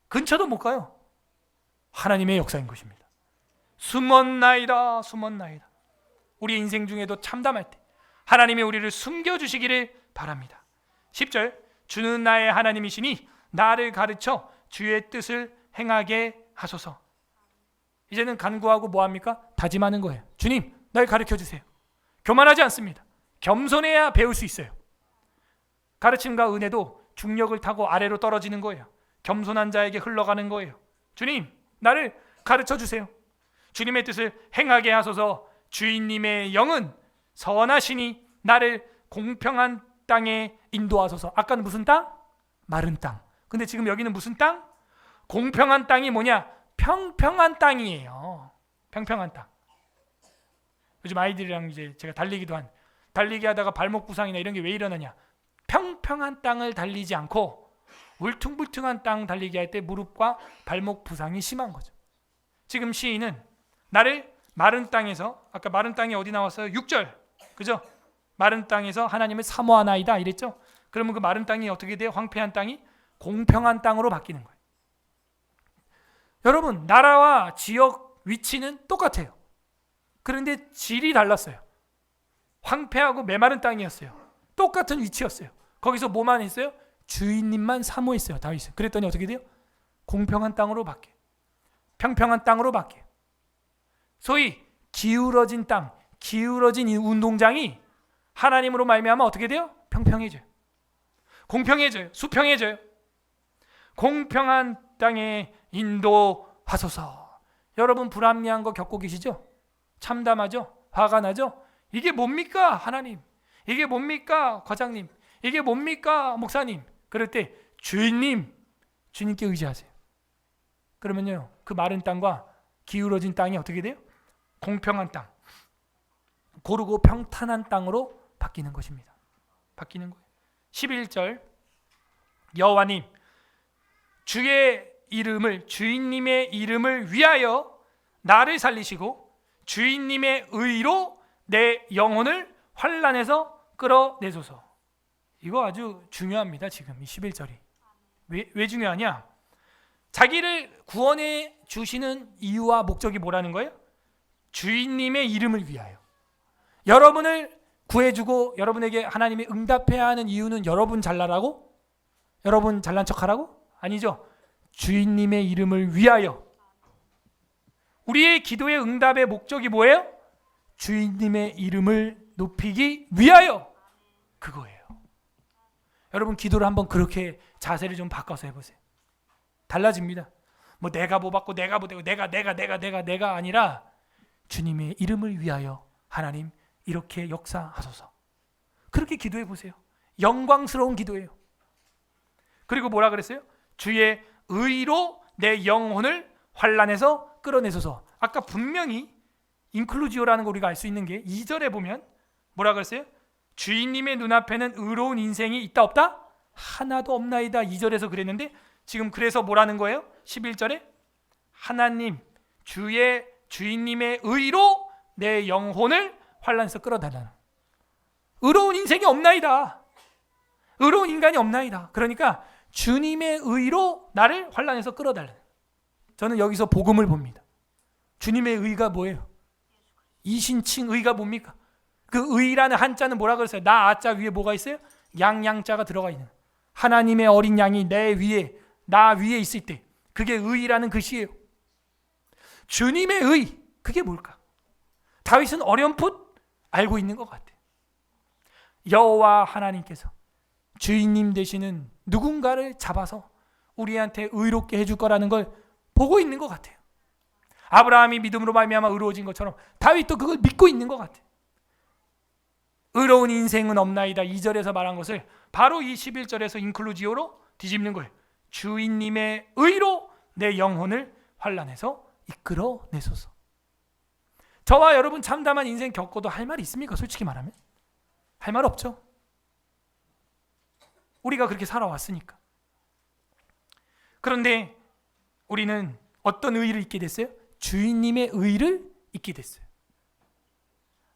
근처도 못 가요. 하나님의 역사인 것입니다. 숨었나이다, 숨었나이다. 우리 인생 중에도 참담할 때 하나님이 우리를 숨겨주시기를 바랍니다. 10절 주는 나의 하나님이시니 나를 가르쳐 주의 뜻을 행하게 하소서. 이제는 간구하고 뭐합니까? 다짐하는 거예요. 주님 날 가르쳐 주세요. 교만하지 않습니다. 겸손해야 배울 수 있어요. 가르침과 은혜도 중력을 타고 아래로 떨어지는 거예요. 겸손한 자에게 흘러가는 거예요. 주님 나를 가르쳐 주세요. 주님의 뜻을 행하게 하소서. 주인님의 영은 선하시니 나를 공평한 땅에 인도하소서. 아까는 무슨 땅? 마른 땅. 근데 지금 여기는 무슨 땅? 공평한 땅이 뭐냐? 평평한 땅이에요. 평평한 땅. 요즘 아이들이랑 이제 제가 달리기 하다가 발목 부상이나 이런 게 왜 일어나냐? 평평한 땅을 달리지 않고 울퉁불퉁한 땅 달리기 할 때 무릎과 발목 부상이 심한 거죠. 지금 시인은 나를 마른 땅에서, 아까 마른 땅이 어디 나왔어요? 6절. 그죠? 마른 땅에서 하나님을 사모하나이다 이랬죠? 그러면 그 마른 땅이 어떻게 돼요? 황폐한 땅이 공평한 땅으로 바뀌는 거예요. 여러분, 나라와 지역 위치는 똑같아요. 그런데 질이 달랐어요. 황폐하고 메마른 땅이었어요. 똑같은 위치였어요. 거기서 뭐만 했어요? 주인님만 사모했어요. 다윗은. 그랬더니 어떻게 돼요? 공평한 땅으로 바뀌어요. 평평한 땅으로 바뀌어요. 소위 기울어진 땅, 기울어진 이 운동장이 하나님으로 말미암아 어떻게 돼요? 평평해져요. 공평해져요. 수평해져요. 공평한 땅에 인도하소서. 여러분 불합리한 거 겪고 계시죠? 참담하죠? 화가 나죠? 이게 뭡니까 하나님? 이게 뭡니까 과장님? 이게 뭡니까 목사님? 그럴 때 주님께 의지하세요. 그러면요 그 마른 땅과 기울어진 땅이 어떻게 돼요? 공평한 땅, 고르고 평탄한 땅으로 바뀌는 것입니다. 바뀌는 거예요. 11절 여호와님 주인님의 이름을 위하여 나를 살리시고 주인님의 의로 내 영혼을 환난에서 끌어내소서. 이거 아주 중요합니다. 지금 이 11절이 왜 중요하냐? 자기를 구원해 주시는 이유와 목적이 뭐라는 거예요? 주인님의 이름을 위하여. 여러분을 구해주고 여러분에게 하나님이 응답해야 하는 이유는 여러분 잘나라고? 여러분 잘난 척하라고? 아니죠. 주인님의 이름을 위하여. 우리의 기도의 응답의 목적이 뭐예요? 주인님의 이름을 높이기 위하여. 그거예요. 여러분 기도를 한번 그렇게 자세를 좀 바꿔서 해보세요. 달라집니다. 뭐 내가 뭐 받고 내가 뭐 되고 내가 아니라 주님의 이름을 위하여 하나님 이렇게 역사하소서. 그렇게 기도해 보세요. 영광스러운 기도예요. 그리고 뭐라 그랬어요? 주의 의로 내 영혼을 환난에서 끌어내소서. 아까 분명히 인클루지오라는 거 우리가 알 수 있는 게 2절에 보면 뭐라 그랬어요? 주인님의 눈앞에는 의로운 인생이 있다 없다? 하나도 없나이다. 2절에서 그랬는데 지금 그래서 뭐라는 거예요? 11절에 하나님 주인님의 의로 내 영혼을 환난에서 끌어달라는. 의로운 인생이 없나이다. 의로운 인간이 없나이다. 그러니까 주님의 의로 나를 환난에서 끌어달라는. 저는 여기서 복음을 봅니다. 주님의 의가 뭐예요? 이신칭 의가 뭡니까? 그 의라는 한자는 뭐라 그랬어요? 나 아자 위에 뭐가 있어요? 양자가 들어가 있는. 하나님의 어린 양이 내 위에 나 위에 있을 때 그게 의라는 글씨예요. 주님의 의 그게 뭘까? 다윗은 어렴풋 알고 있는 것 같아요. 여호와 하나님께서 주인님 되시는 누군가를 잡아서 우리한테 의롭게 해줄 거라는 걸 보고 있는 것 같아요. 아브라함이 믿음으로 말미암아 의로워진 것처럼 다윗도 그걸 믿고 있는 것 같아요. 의로운 인생은 없나이다. 2절에서 말한 것을 바로 이 11절에서 인클루지오로 뒤집는 거예요. 주인님의 의로 내 영혼을 환난에서 이끌어내소서. 저와 여러분 참담한 인생 겪어도 할 말이 있습니까? 솔직히 말하면 할 말 없죠. 우리가 그렇게 살아왔으니까. 그런데 우리는 어떤 의를 잊게 됐어요? 주인님의 의를 잊게 됐어요.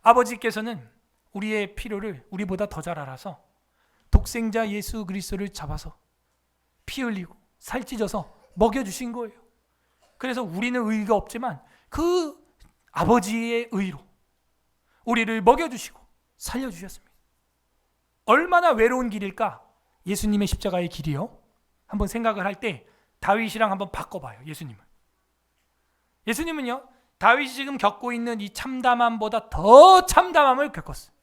아버지께서는 우리의 필요를 우리보다 더 잘 알아서 독생자 예수 그리스도를 잡아서 피 흘리고 살찌져서 먹여주신 거예요. 그래서 우리는 의가 없지만 그 아버지의 의로 우리를 먹여주시고 살려주셨습니다. 얼마나 외로운 길일까? 예수님의 십자가의 길이요. 한번 생각을 할 때 다윗이랑 한번 바꿔봐요. 예수님은요 다윗이 지금 겪고 있는 이 참담함보다 더 참담함을 겪었어요.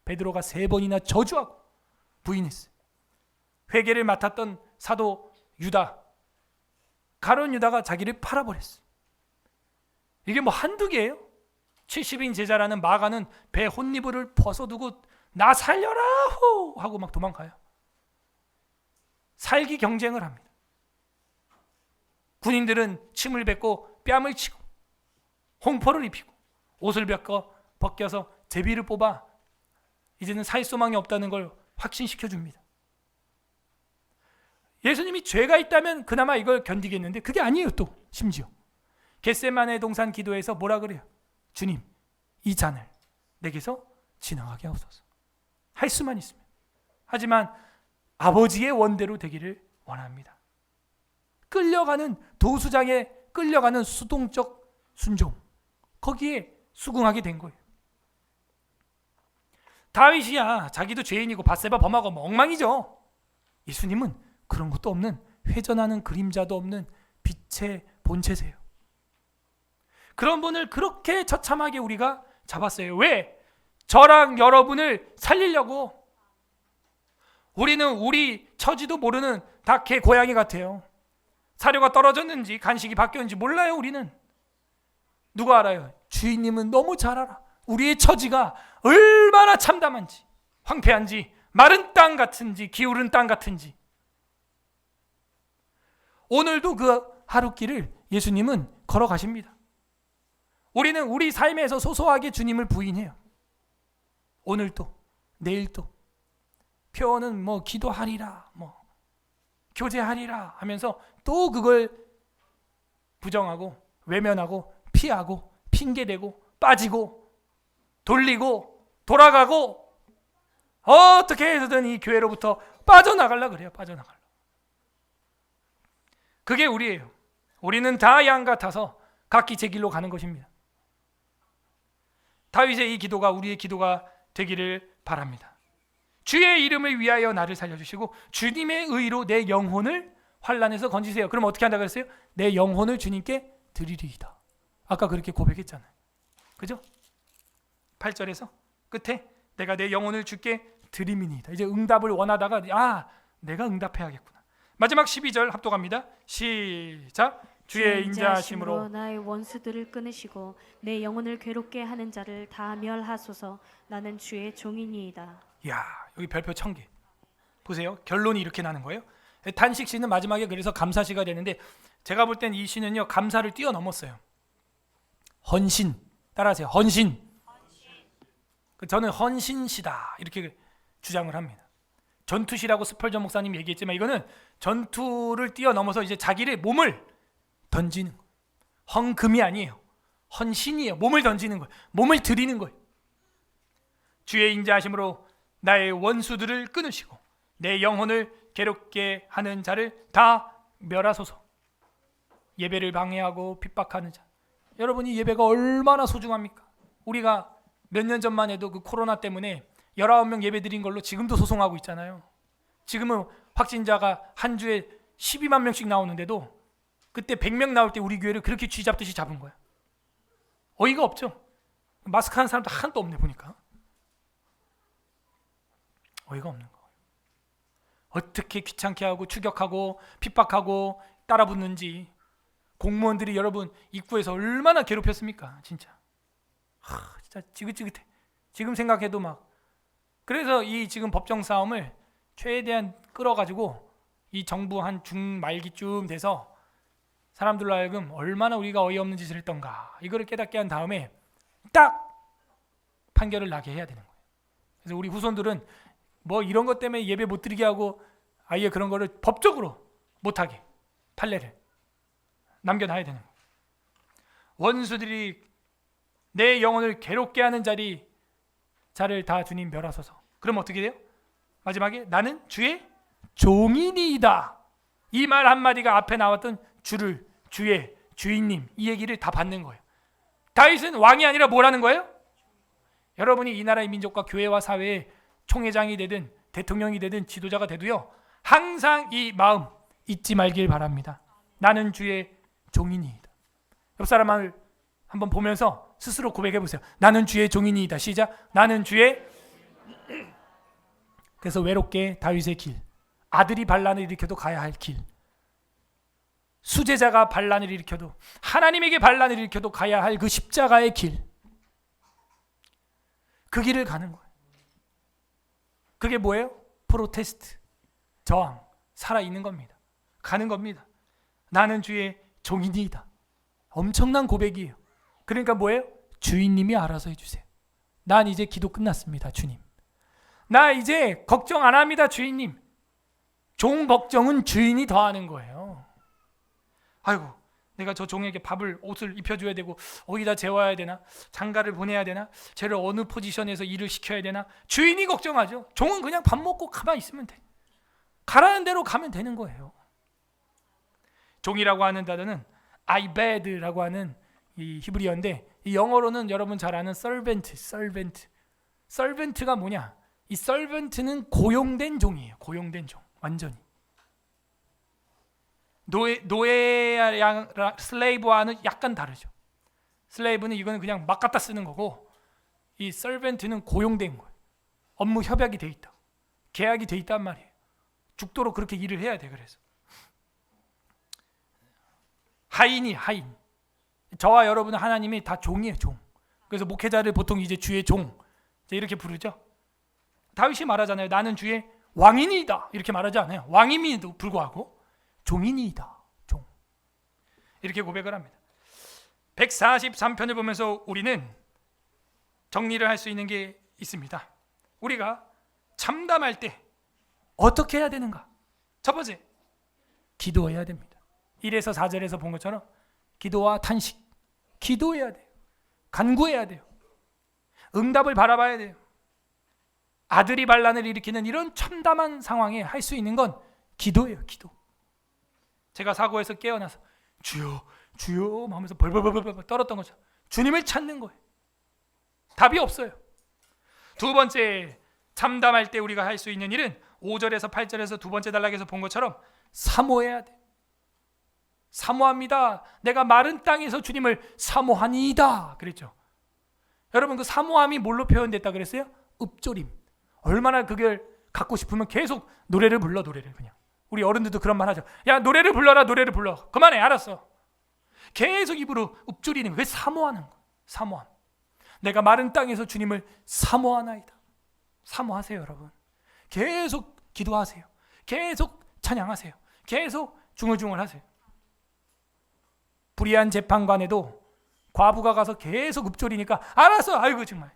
베드로가 3번이나 저주하고 부인했어요. 회개를 맡았던 사도 유다, 가룟 유다가 자기를 팔아버렸어요. 이게 뭐 한두 개예요? 70인 제자라는 마가는 배 혼니부를 벗어두고 나 살려라 호 하고 막 도망가요. 살기 경쟁을 합니다. 군인들은 침을 뱉고 뺨을 치고 홍포를 입히고 옷을 벗겨서 제비를 뽑아 이제는 살 소망이 없다는 걸 확신시켜 줍니다. 예수님이 죄가 있다면 그나마 이걸 견디겠는데 그게 아니에요. 또 심지어 겟세마네 동산 기도에서 뭐라 그래요? 주님, 이 잔을 내게서 지나가게 하옵소서. 할 수만 있으면. 하지만 아버지의 원대로 되기를 원합니다. 끌려가는 도수장에 끌려가는 수동적 순종, 거기에 수긍하게 된 거예요. 다윗이야 자기도 죄인이고 밧세바 범하고 뭐 엉망이죠. 예수님은 그런 것도 없는, 회전하는 그림자도 없는 빛의 본체세요. 그런 분을 그렇게 처참하게 우리가 잡았어요. 왜? 저랑 여러분을 살리려고. 우리는 우리 처지도 모르는 다 개 고양이 같아요. 사료가 떨어졌는지 간식이 바뀌었는지 몰라요. 우리는. 누가 알아요? 주인님은 너무 잘 알아. 우리의 처지가 얼마나 참담한지, 황폐한지, 마른 땅 같은지, 기울은 땅 같은지. 오늘도 그 하루길을 예수님은 걸어가십니다. 우리는 우리 삶에서 소소하게 주님을 부인해요. 오늘도, 내일도. 표현은 뭐 기도하리라, 뭐 교제하리라 하면서 또 그걸 부정하고 외면하고 피하고 핑계대고 빠지고 돌리고 돌아가고 어떻게 해서든 이 교회로부터 빠져나가려고 그래요. 빠져나가려. 그게 우리예요. 우리는 다 양 같아서 각기 제 길로 가는 것입니다. 다윗의 이 기도가 우리의 기도가 되기를 바랍니다. 주의 이름을 위하여 나를 살려주시고 주님의 의로 내 영혼을 환난에서 건지세요. 그럼 어떻게 한다고 그랬어요? 내 영혼을 주님께 드리리이다. 아까 그렇게 고백했잖아요. 그죠? 8절에서 끝에 내가 내 영혼을 주께 드림이니이다. 이제 응답을 원하다가 내가 응답해야겠구나. 마지막 12절 합독합니다. 시작. 주의 인자하심으로 나의 원수들을 끊으시고 내 영혼을 괴롭게 하는 자를 다 멸하소서. 나는 주의 종이니이다. 야, 여기 별표 1000개. 보세요. 결론이 이렇게 나는 거예요. 단식시는 마지막에 그래서 감사시가 되는데 제가 볼 땐 이 시는요 감사를 뛰어넘었어요. 헌신. 따라하세요. 헌신. 저는 헌신시다 이렇게 주장을 합니다. 전투시라고 스펄전 목사님 얘기했지만 이거는 전투를 뛰어넘어서 이제 자기를 몸을 던지는 거예요. 헌금이 아니에요. 헌신이에요. 몸을 던지는 거예요. 몸을 드리는 거예요. 주의 인자하심으로 나의 원수들을 끊으시고 내 영혼을 괴롭게 하는 자를 다 멸하소서. 예배를 방해하고 핍박하는 자. 여러분이 예배가 얼마나 소중합니까? 우리가 몇 년 전만 해도 그 코로나 때문에 19명 예배 드린 걸로 지금도 소송하고 있잖아요. 지금은 확진자가 한 주에 12만 명씩 나오는데도 그때 100명 나올 때 우리 교회를 그렇게 쥐 잡듯이 잡은 거야. 어이가 없죠. 마스크 하는 사람도 하나도 없네 보니까. 어이가 없는 거예요. 어떻게 귀찮게 하고 추격하고 핍박하고 따라붙는지. 공무원들이 여러분 입구에서 얼마나 괴롭혔습니까? 진짜. 진짜 지긋지긋해. 지금 생각해도 막. 그래서 이 지금 법정 싸움을 최대한 끌어가지고 이 정부 한 중말기쯤 돼서 사람들로 하여금 얼마나 우리가 어이없는 짓을 했던가 이거를 깨닫게 한 다음에 딱 판결을 나게 해야 되는 거예요. 그래서 우리 후손들은 뭐 이런 것 때문에 예배 못 드리게 하고 아예 그런 거를 법적으로 못하게 판례를 남겨놔야 되는 거예요. 원수들이 내 영혼을 괴롭게 하는 자를 다 주님 멸하소서. 그럼 어떻게 돼요? 마지막에 나는 주의 종이니이다. 이 말 한마디가 앞에 나왔던 주의 주인님 이 얘기를 다 받는 거예요. 다윗은 왕이 아니라 뭐라는 거예요? 여러분이 이 나라의 민족과 교회와 사회의 총회장이 되든 대통령이 되든 지도자가 되도요 항상 이 마음 잊지 말길 바랍니다. 나는 주의 종이니이다. 옆 사람을 한번 보면서 스스로 고백해 보세요. 나는 주의 종이니이다. 시작. 나는 주의. 그래서 외롭게 다윗의 길, 아들이 반란을 일으켜도 가야 할 길, 수제자가 반란을 일으켜도 하나님에게 반란을 일으켜도 가야 할 그 십자가의 길, 그 길을 가는 거예요. 그게 뭐예요? 프로테스트, 저항, 살아있는 겁니다. 가는 겁니다. 나는 주의 종이니이다. 엄청난 고백이에요. 그러니까 뭐예요? 주인님이 알아서 해주세요. 난 이제 기도 끝났습니다. 주님, 나 이제 걱정 안 합니다. 주인님. 종 걱정은 주인이 더 하는 거예요. 아이고, 내가 저 종에게 옷을 입혀줘야 되고 어디다 재워야 되나, 장가를 보내야 되나, 쟤를 어느 포지션에서 일을 시켜야 되나. 주인이 걱정하죠. 종은 그냥 밥 먹고 가만히 있으면 돼. 가라는 대로 가면 되는 거예요. 종이라고 하는 단어는 아이베드라고 하는 이 히브리어인데 이 영어로는 여러분 잘 아는 servant가 뭐냐? 이 servant는 고용된 종이에요. 고용된 종, 완전히. 노예랑 슬레이브와는 약간 다르죠. 슬레이브는 이거는 그냥 막 갖다 쓰는 거고, 이 servant는 고용된 거예요. 업무 협약이 돼 있다. 계약이 돼 있단 말이에요. 죽도록 그렇게 일을 해야 돼. 그래서 하인이 하인. 저와 여러분은 하나님이 다 종이에요. 종. 그래서 목회자를 보통 이제 주의 종 이렇게 부르죠. 다윗이 말하잖아요. 나는 주의 왕인이다. 이렇게 말하지 않아요. 왕임에도 불구하고 종인이다. 종. 이렇게 고백을 합니다. 143편을 보면서 우리는 정리를 할 수 있는 게 있습니다. 우리가 참담할 때 어떻게 해야 되는가? 첫 번째, 기도해야 됩니다. 1에서 4절에서 본 것처럼 기도와 탄식, 기도해야 돼요. 간구해야 돼요. 응답을 바라봐야 돼요. 아들이 반란을 일으키는 이런 참담한 상황에 할 수 있는 건 기도예요. 기도. 제가 사고에서 깨어나서 주여 주여 하면서 벌벌벌벌 떨었던 거죠. 주님을 찾는 거예요. 답이 없어요. 두 번째, 참담할 때 우리가 할 수 있는 일은 5절에서 8절에서 두 번째 단락에서 본 것처럼 사모해야 돼. 사모합니다. 내가 마른 땅에서 주님을 사모하니이다 그랬죠. 여러분, 그 사모함이 뭘로 표현됐다 그랬어요? 읊조림. 얼마나 그걸 갖고 싶으면 계속 노래를 불러. 노래를 그냥. 우리 어른들도 그런 말 하죠. 야, 노래를 불러라. 노래를 불러. 그만해. 알았어. 계속 입으로 읊조리는 거. 사모하는 거. 사모함. 내가 마른 땅에서 주님을 사모하나이다. 사모하세요, 여러분. 계속 기도하세요. 계속 찬양하세요. 계속 중얼중얼하세요. 불의한 재판관에도 과부가 가서 계속 읊조리니까 알았어. 아이고 정말.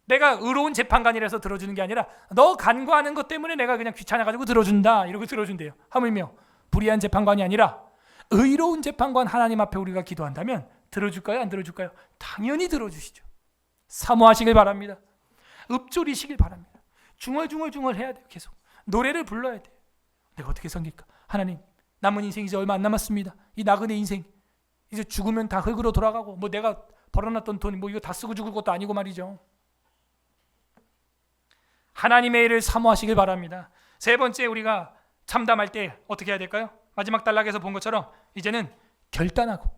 내가 의로운 재판관이라서 들어주는 게 아니라 너 간구하는 것 때문에 내가 그냥 귀찮아가지고 들어준다. 이러고 들어준대요. 하물며 불의한 재판관이 아니라 의로운 재판관 하나님 앞에 우리가 기도한다면 들어줄까요? 안 들어줄까요? 당연히 들어주시죠. 사모하시길 바랍니다. 읊조리시길 바랍니다. 중얼중얼 해야 돼요. 계속 노래를 불러야 돼요. 내가 어떻게 섬길까? 하나님, 남은 인생 이제 얼마 안 남았습니다. 이 나그네 인생 이제 죽으면 다 흙으로 돌아가고 뭐 내가 벌어놨던 돈 뭐 이거 다 쓰고 죽을 것도 아니고 말이죠. 하나님의 일을 사모하시길 바랍니다. 세 번째, 우리가 참담할 때 어떻게 해야 될까요? 마지막 단락에서 본 것처럼 이제는 결단하고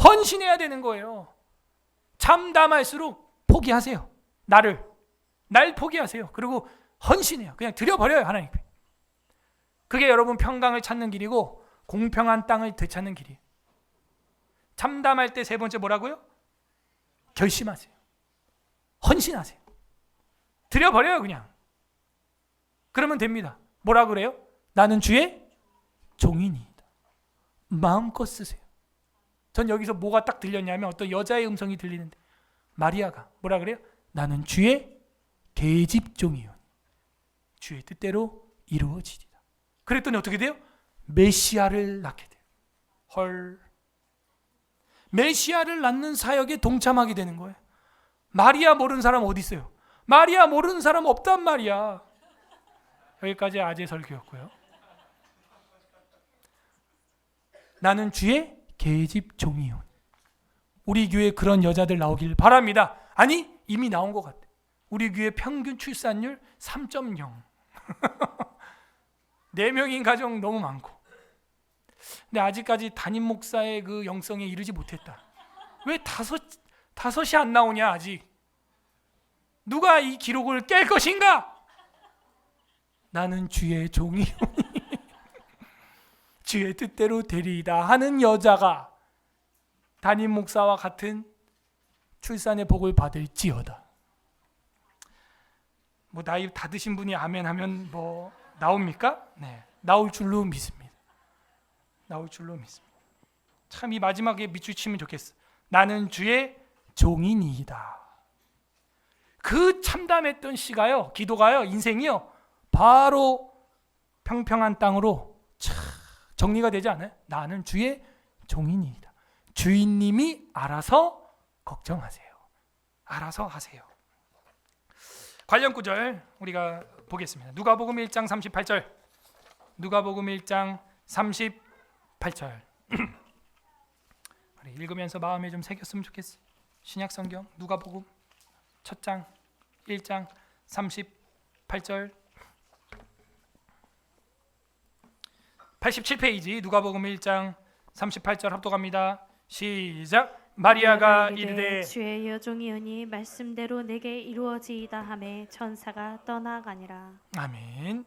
헌신해야 되는 거예요. 참담할수록 포기하세요. 날 포기하세요. 그리고 헌신해요. 그냥 드려버려요. 하나님께. 그게 여러분 평강을 찾는 길이고 공평한 땅을 되찾는 길이에요. 참담할 때 세 번째 뭐라고요? 결심하세요. 헌신하세요. 드려버려요. 그냥. 그러면 됩니다. 뭐라 그래요? 나는 주의 종이니이다. 마음껏 쓰세요. 전 여기서 뭐가 딱 들렸냐면 어떤 여자의 음성이 들리는데 마리아가 뭐라 그래요? 나는 주의 계집종이요. 주의 뜻대로 이루어지리라. 그랬더니 어떻게 돼요? 메시아를 낳게 돼요. 헐. 메시아를 낳는 사역에 동참하게 되는 거예요. 마리아 모르는 사람 어디 있어요? 마리아 모르는 사람 없단 말이야. 여기까지 아재 설교였고요. 나는 주의 계집종이요. 우리 교회에 그런 여자들 나오길 바랍니다. 아니, 이미 나온 것 같아. 우리 교회 평균 출산율 3.0. 4명인 가정 너무 많고. 근데 아직까지 담임 목사의 그 영성에 이르지 못했다. 왜 다섯이 안 나오냐 아직. 누가 이 기록을 깰 것인가? 나는 주의 종이요. 주의 뜻대로 되리이다 하는 여자가 담임 목사와 같은 출산의 복을 받을지어다. 뭐 나이 다 드신 분이 아멘 하면 뭐 나옵니까? 네, 나올 줄로 믿습니다. 나올 줄로 믿습니다. 참 이 마지막에 밑줄 치면 좋겠어. 나는 주의 종이니이다. 그 참담했던 시가요, 기도가요, 인생이요, 바로 평평한 땅으로 참 정리가 되지 않아요? 나는 주의 종이니이다. 주인님이 알아서 걱정하세요. 알아서 하세요. 관련 구절 우리가 보겠습니다. 누가복음 1장 38절. 누가복음 1장 38절. 읽으면서 마음에 좀 새겼으면 좋겠어요. 신약성경 누가복음 첫 장 1장 38절. 87페이지 누가복음 1장 38절 합독합니다. 시작. 마리아가 이르되 주의 여종이오니 말씀대로 내게 이루어지이다 하매 천사가 떠나가니라. 아멘.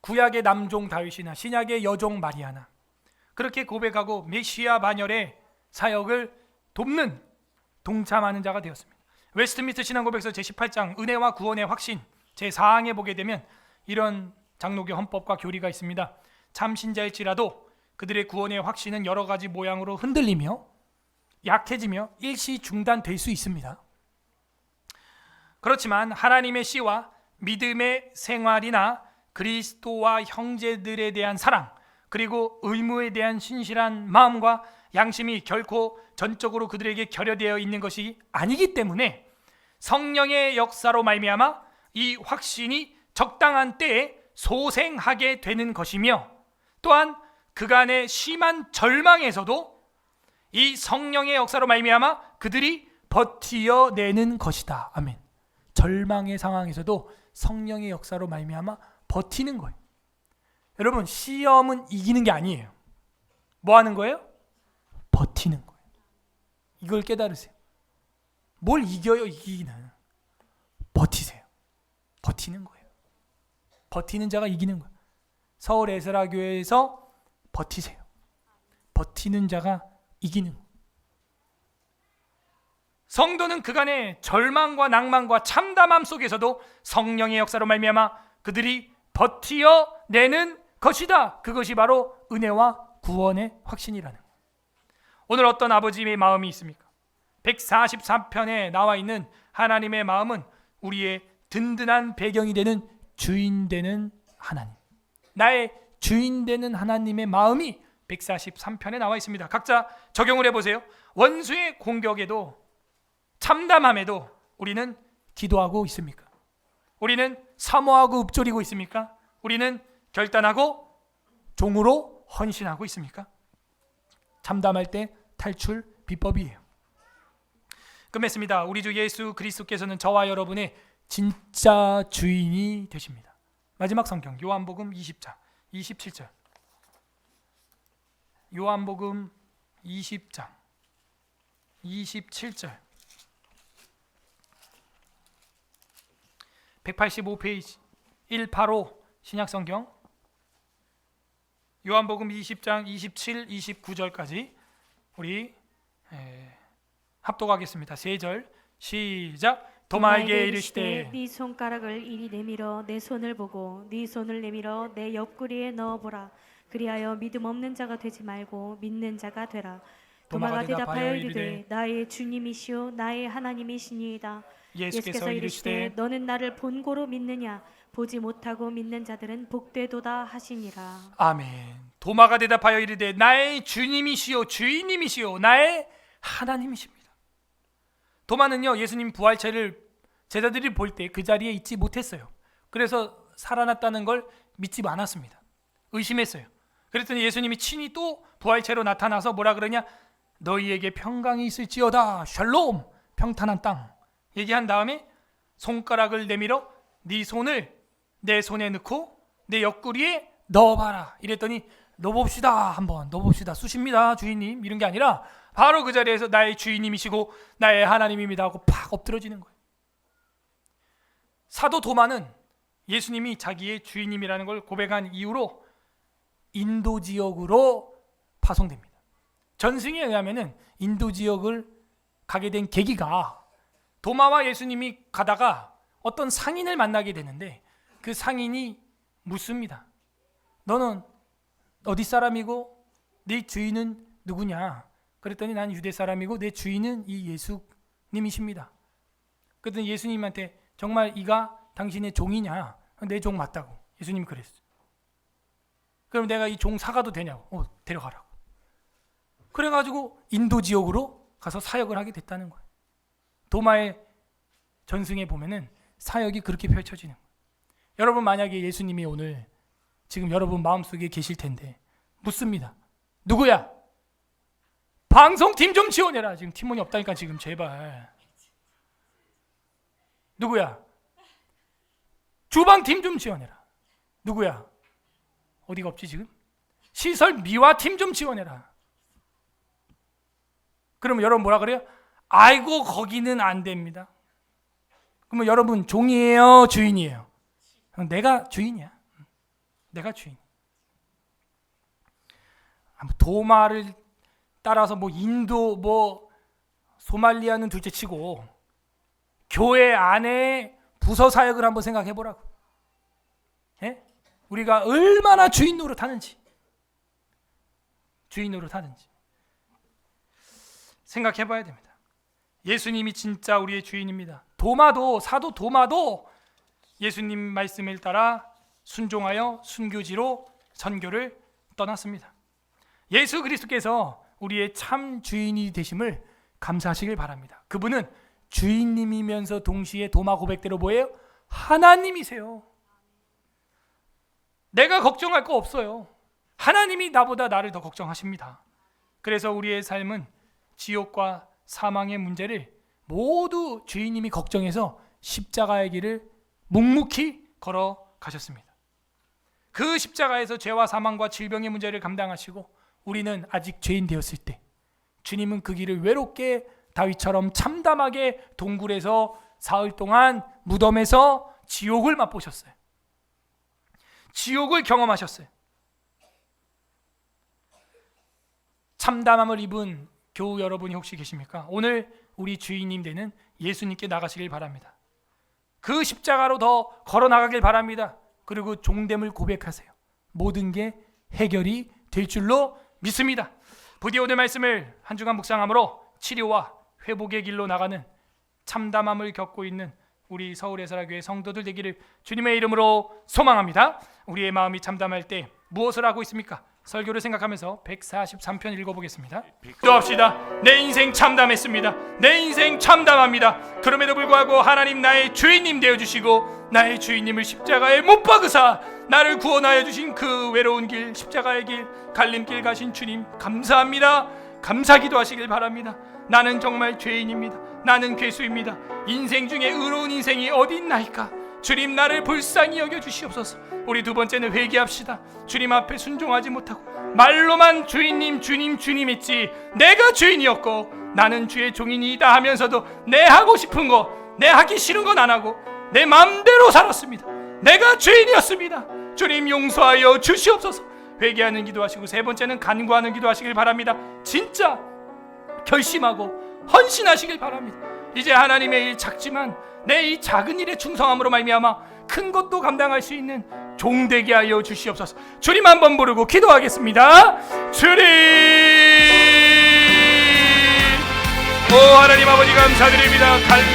구약의 남종 다윗이나 신약의 여종 마리아나 그렇게 고백하고 메시아 반열의 사역을 돕는 동참하는 자가 되었습니다. 웨스트민스터 신앙고백서 제18장 은혜와 구원의 확신 제4항에 보게 되면 이런 장로교 헌법과 교리가 있습니다. 참신자일지라도 그들의 구원의 확신은 여러 가지 모양으로 흔들리며 약해지며 일시 중단될 수 있습니다. 그렇지만 하나님의 씨와 믿음의 생활이나 그리스도와 형제들에 대한 사랑 그리고 의무에 대한 신실한 마음과 양심이 결코 전적으로 그들에게 결여되어 있는 것이 아니기 때문에 성령의 역사로 말미암아 이 확신이 적당한 때에 소생하게 되는 것이며 또한 그간의 심한 절망에서도 이 성령의 역사로 말미암아 그들이 버티어내는 것이다. 아멘. 절망의 상황에서도 성령의 역사로 말미암아 버티는 거예요. 여러분, 시험은 이기는 게 아니에요. 뭐 하는 거예요? 버티는 거예요. 이걸 깨달으세요. 뭘 이겨요? 이기는. 버티세요. 버티는 거예요. 버티는 자가 이기는 거예요. 서울 에스라 교회에서 버티세요. 버티는 자가 이기는 거예요. 성도는 그간의 절망과 낭만과 참담함 속에서도 성령의 역사로 말미암아 그들이 버티어내는 것이다. 그것이 바로 은혜와 구원의 확신이라는 거예요. 오늘 어떤 아버지의 마음이 있습니까? 144편에 나와 있는 하나님의 마음은 우리의 든든한 배경이 되는 주인 되는 하나님, 나의 주인 되는 하나님의 마음이 143편에 나와 있습니다. 각자 적용을 해보세요. 원수의 공격에도 참담함에도 우리는 기도하고 있습니까? 우리는 사모하고 읊조리고 있습니까? 우리는 결단하고 종으로 헌신하고 있습니까? 참담할 때 탈출 비법이에요. 끝맺습니다. 우리 주 예수 그리스도께서는 저와 여러분의 진짜 주인이 되십니다. 마지막 성경 요한복음 20장 27절. 요한복음 20장 27절 185페이지 185 신약성경 요한복음 20장 27, 29절까지 우리 합독하겠습니다. 3절 시작. 도마에게 이르시되 네 손가락을 이리 내밀어 내 손을 보고 네 손을 내밀어 내 옆구리에 넣어보라. 그리하여 믿음 없는 자가 되지 말고 믿는 자가 되라. 도마가 대답하여 이르되 나의 주님이시오 나의 하나님이시니이다. 예수께서 이르시되 너는 나를 본고로 믿느냐? 보지 못하고 믿는 자들은 복되도다 하시니라. 아멘. 도마가 대답하여 이르되 나의 주님이시오 주인님이시오 나의 하나님이십니다. 도마는요 예수님 부활체를 제자들이 볼 때 그 자리에 있지 못했어요. 그래서 살아났다는 걸 믿지 않았습니다. 의심했어요. 그랬더니 예수님이 친히 또 부활체로 나타나서 뭐라 그러냐? 너희에게 평강이 있을지어다 샬롬 평탄한 땅 얘기한 다음에 손가락을 내밀어 네 손을 내 손에 넣고 내 옆구리에 넣어봐라 이랬더니 넣어봅시다. 한번 넣어봅시다. 쑤십니다 주인님 이런 게 아니라 바로 그 자리에서 나의 주인님이시고 나의 하나님입니다 하고 팍 엎드러지는 거예요. 사도 도마는 예수님이 자기의 주인님이라는 걸 고백한 이후로 인도 지역으로 파송됩니다. 전승에 의하면은 인도 지역을 가게 된 계기가 도마와 예수님이 가다가 어떤 상인을 만나게 되는데 그 상인이 묻습니다. 너는 어디 사람이고 네 주인은 누구냐? 그랬더니 난 유대 사람이고 내 주인은 이 예수님이십니다. 그랬더니 예수님한테 정말 이가 당신의 종이냐? 내 종 맞다고 예수님이 그랬어요. 그럼 내가 이 종 사가도 되냐고? 데려가라고. 그래가지고 인도 지역으로 가서 사역을 하게 됐다는 거예요. 도마의 전승에 보면은 사역이 그렇게 펼쳐지는 거예요. 여러분 만약에 예수님이 오늘 지금 여러분 마음속에 계실 텐데 묻습니다. 누구야? 방송팀 좀 지원해라. 지금 팀원이 없다니까 지금 제발. 누구야? 주방팀 좀 지원해라. 누구야? 어디가 없지 지금? 시설 미화팀 좀 지원해라. 그러면 여러분 뭐라 그래요? 아이고 거기는 안 됩니다. 그러면 여러분 종이에요, 주인이에요? 내가 주인이야. 내가 주인. 도마를 따라서 뭐 인도 뭐 소말리아는 둘째치고 교회 안에 부서 사역을 한번 생각해 보라고. 예? 우리가 얼마나 주인 노릇하는지, 주인 노릇하는지 생각해 봐야 됩니다. 예수님이 진짜 우리의 주인입니다. 도마도, 사도 도마도 예수님 말씀을 따라 순종하여 순교지로 선교를 떠났습니다. 예수 그리스도께서 우리의 참 주인이 되심을 감사하시길 바랍니다. 그분은 주인님이면서 동시에 도마 고백대로 뭐예요? 하나님이세요. 내가 걱정할 거 없어요. 하나님이 나보다 나를 더 걱정하십니다. 그래서 우리의 삶은 지옥과 사망의 문제를 모두 주인님이 걱정해서 십자가의 길을 묵묵히 걸어가셨습니다. 그 십자가에서 죄와 사망과 질병의 문제를 감당하시고 우리는 아직 죄인 되었을 때 주님은 그 길을 외롭게 다윗처럼 참담하게 동굴에서 사흘 동안 무덤에서 지옥을 맛보셨어요. 지옥을 경험하셨어요. 참담함을 입은 교우 여러분이 혹시 계십니까? 오늘 우리 주인님 되는 예수님께 나가시길 바랍니다. 그 십자가로 더 걸어나가길 바랍니다. 그리고 종됨을 고백하세요. 모든 게 해결이 될 줄로 믿습니다. 부디 오늘 말씀을 한 주간 묵상함으로 치료와 회복의 길로 나가는 참담함을 겪고 있는 우리 서울에서라교회 성도들 되기를 주님의 이름으로 소망합니다. 우리의 마음이 참담할 때 무엇을 하고 있습니까? 설교를 생각하면서 143편 읽어보겠습니다. 기도합시다. 내 인생 참담했습니다. 내 인생 참담합니다. 그럼에도 불구하고 하나님 나의 주인님 되어주시고 나의 주인님을 십자가에 못 박으사 나를 구원하여 주신 그 외로운 길, 십자가의 길, 갈림길 가신 주님 감사합니다. 감사기도 하시길 바랍니다. 나는 정말 죄인입니다. 나는 괴수입니다. 인생 중에 의로운 인생이 어디 있나이까? 주님 나를 불쌍히 여겨 주시옵소서. 우리 두 번째는 회개합시다. 주님 앞에 순종하지 못하고 말로만 주인님 주님 주님 했지 내가 주인이었고 나는 주의 종이니다 하면서도 내 하고 싶은 거, 내 하기 싫은 건 안 하고 내 마음대로 살았습니다. 내가 주인이었습니다. 주님 용서하여 주시옵소서. 회개하는 기도하시고 세 번째는 간구하는 기도하시길 바랍니다. 진짜 결심하고 헌신하시길 바랍니다. 이제 하나님의 일 작지만 내 이 작은 일에 충성함으로 말미암아 큰 것도 감당할 수 있는 종 되게 하여 주시옵소서. 주님 한번 부르고 기도하겠습니다. 주님, 오 하나님 아버지 감사드립니다. 갈래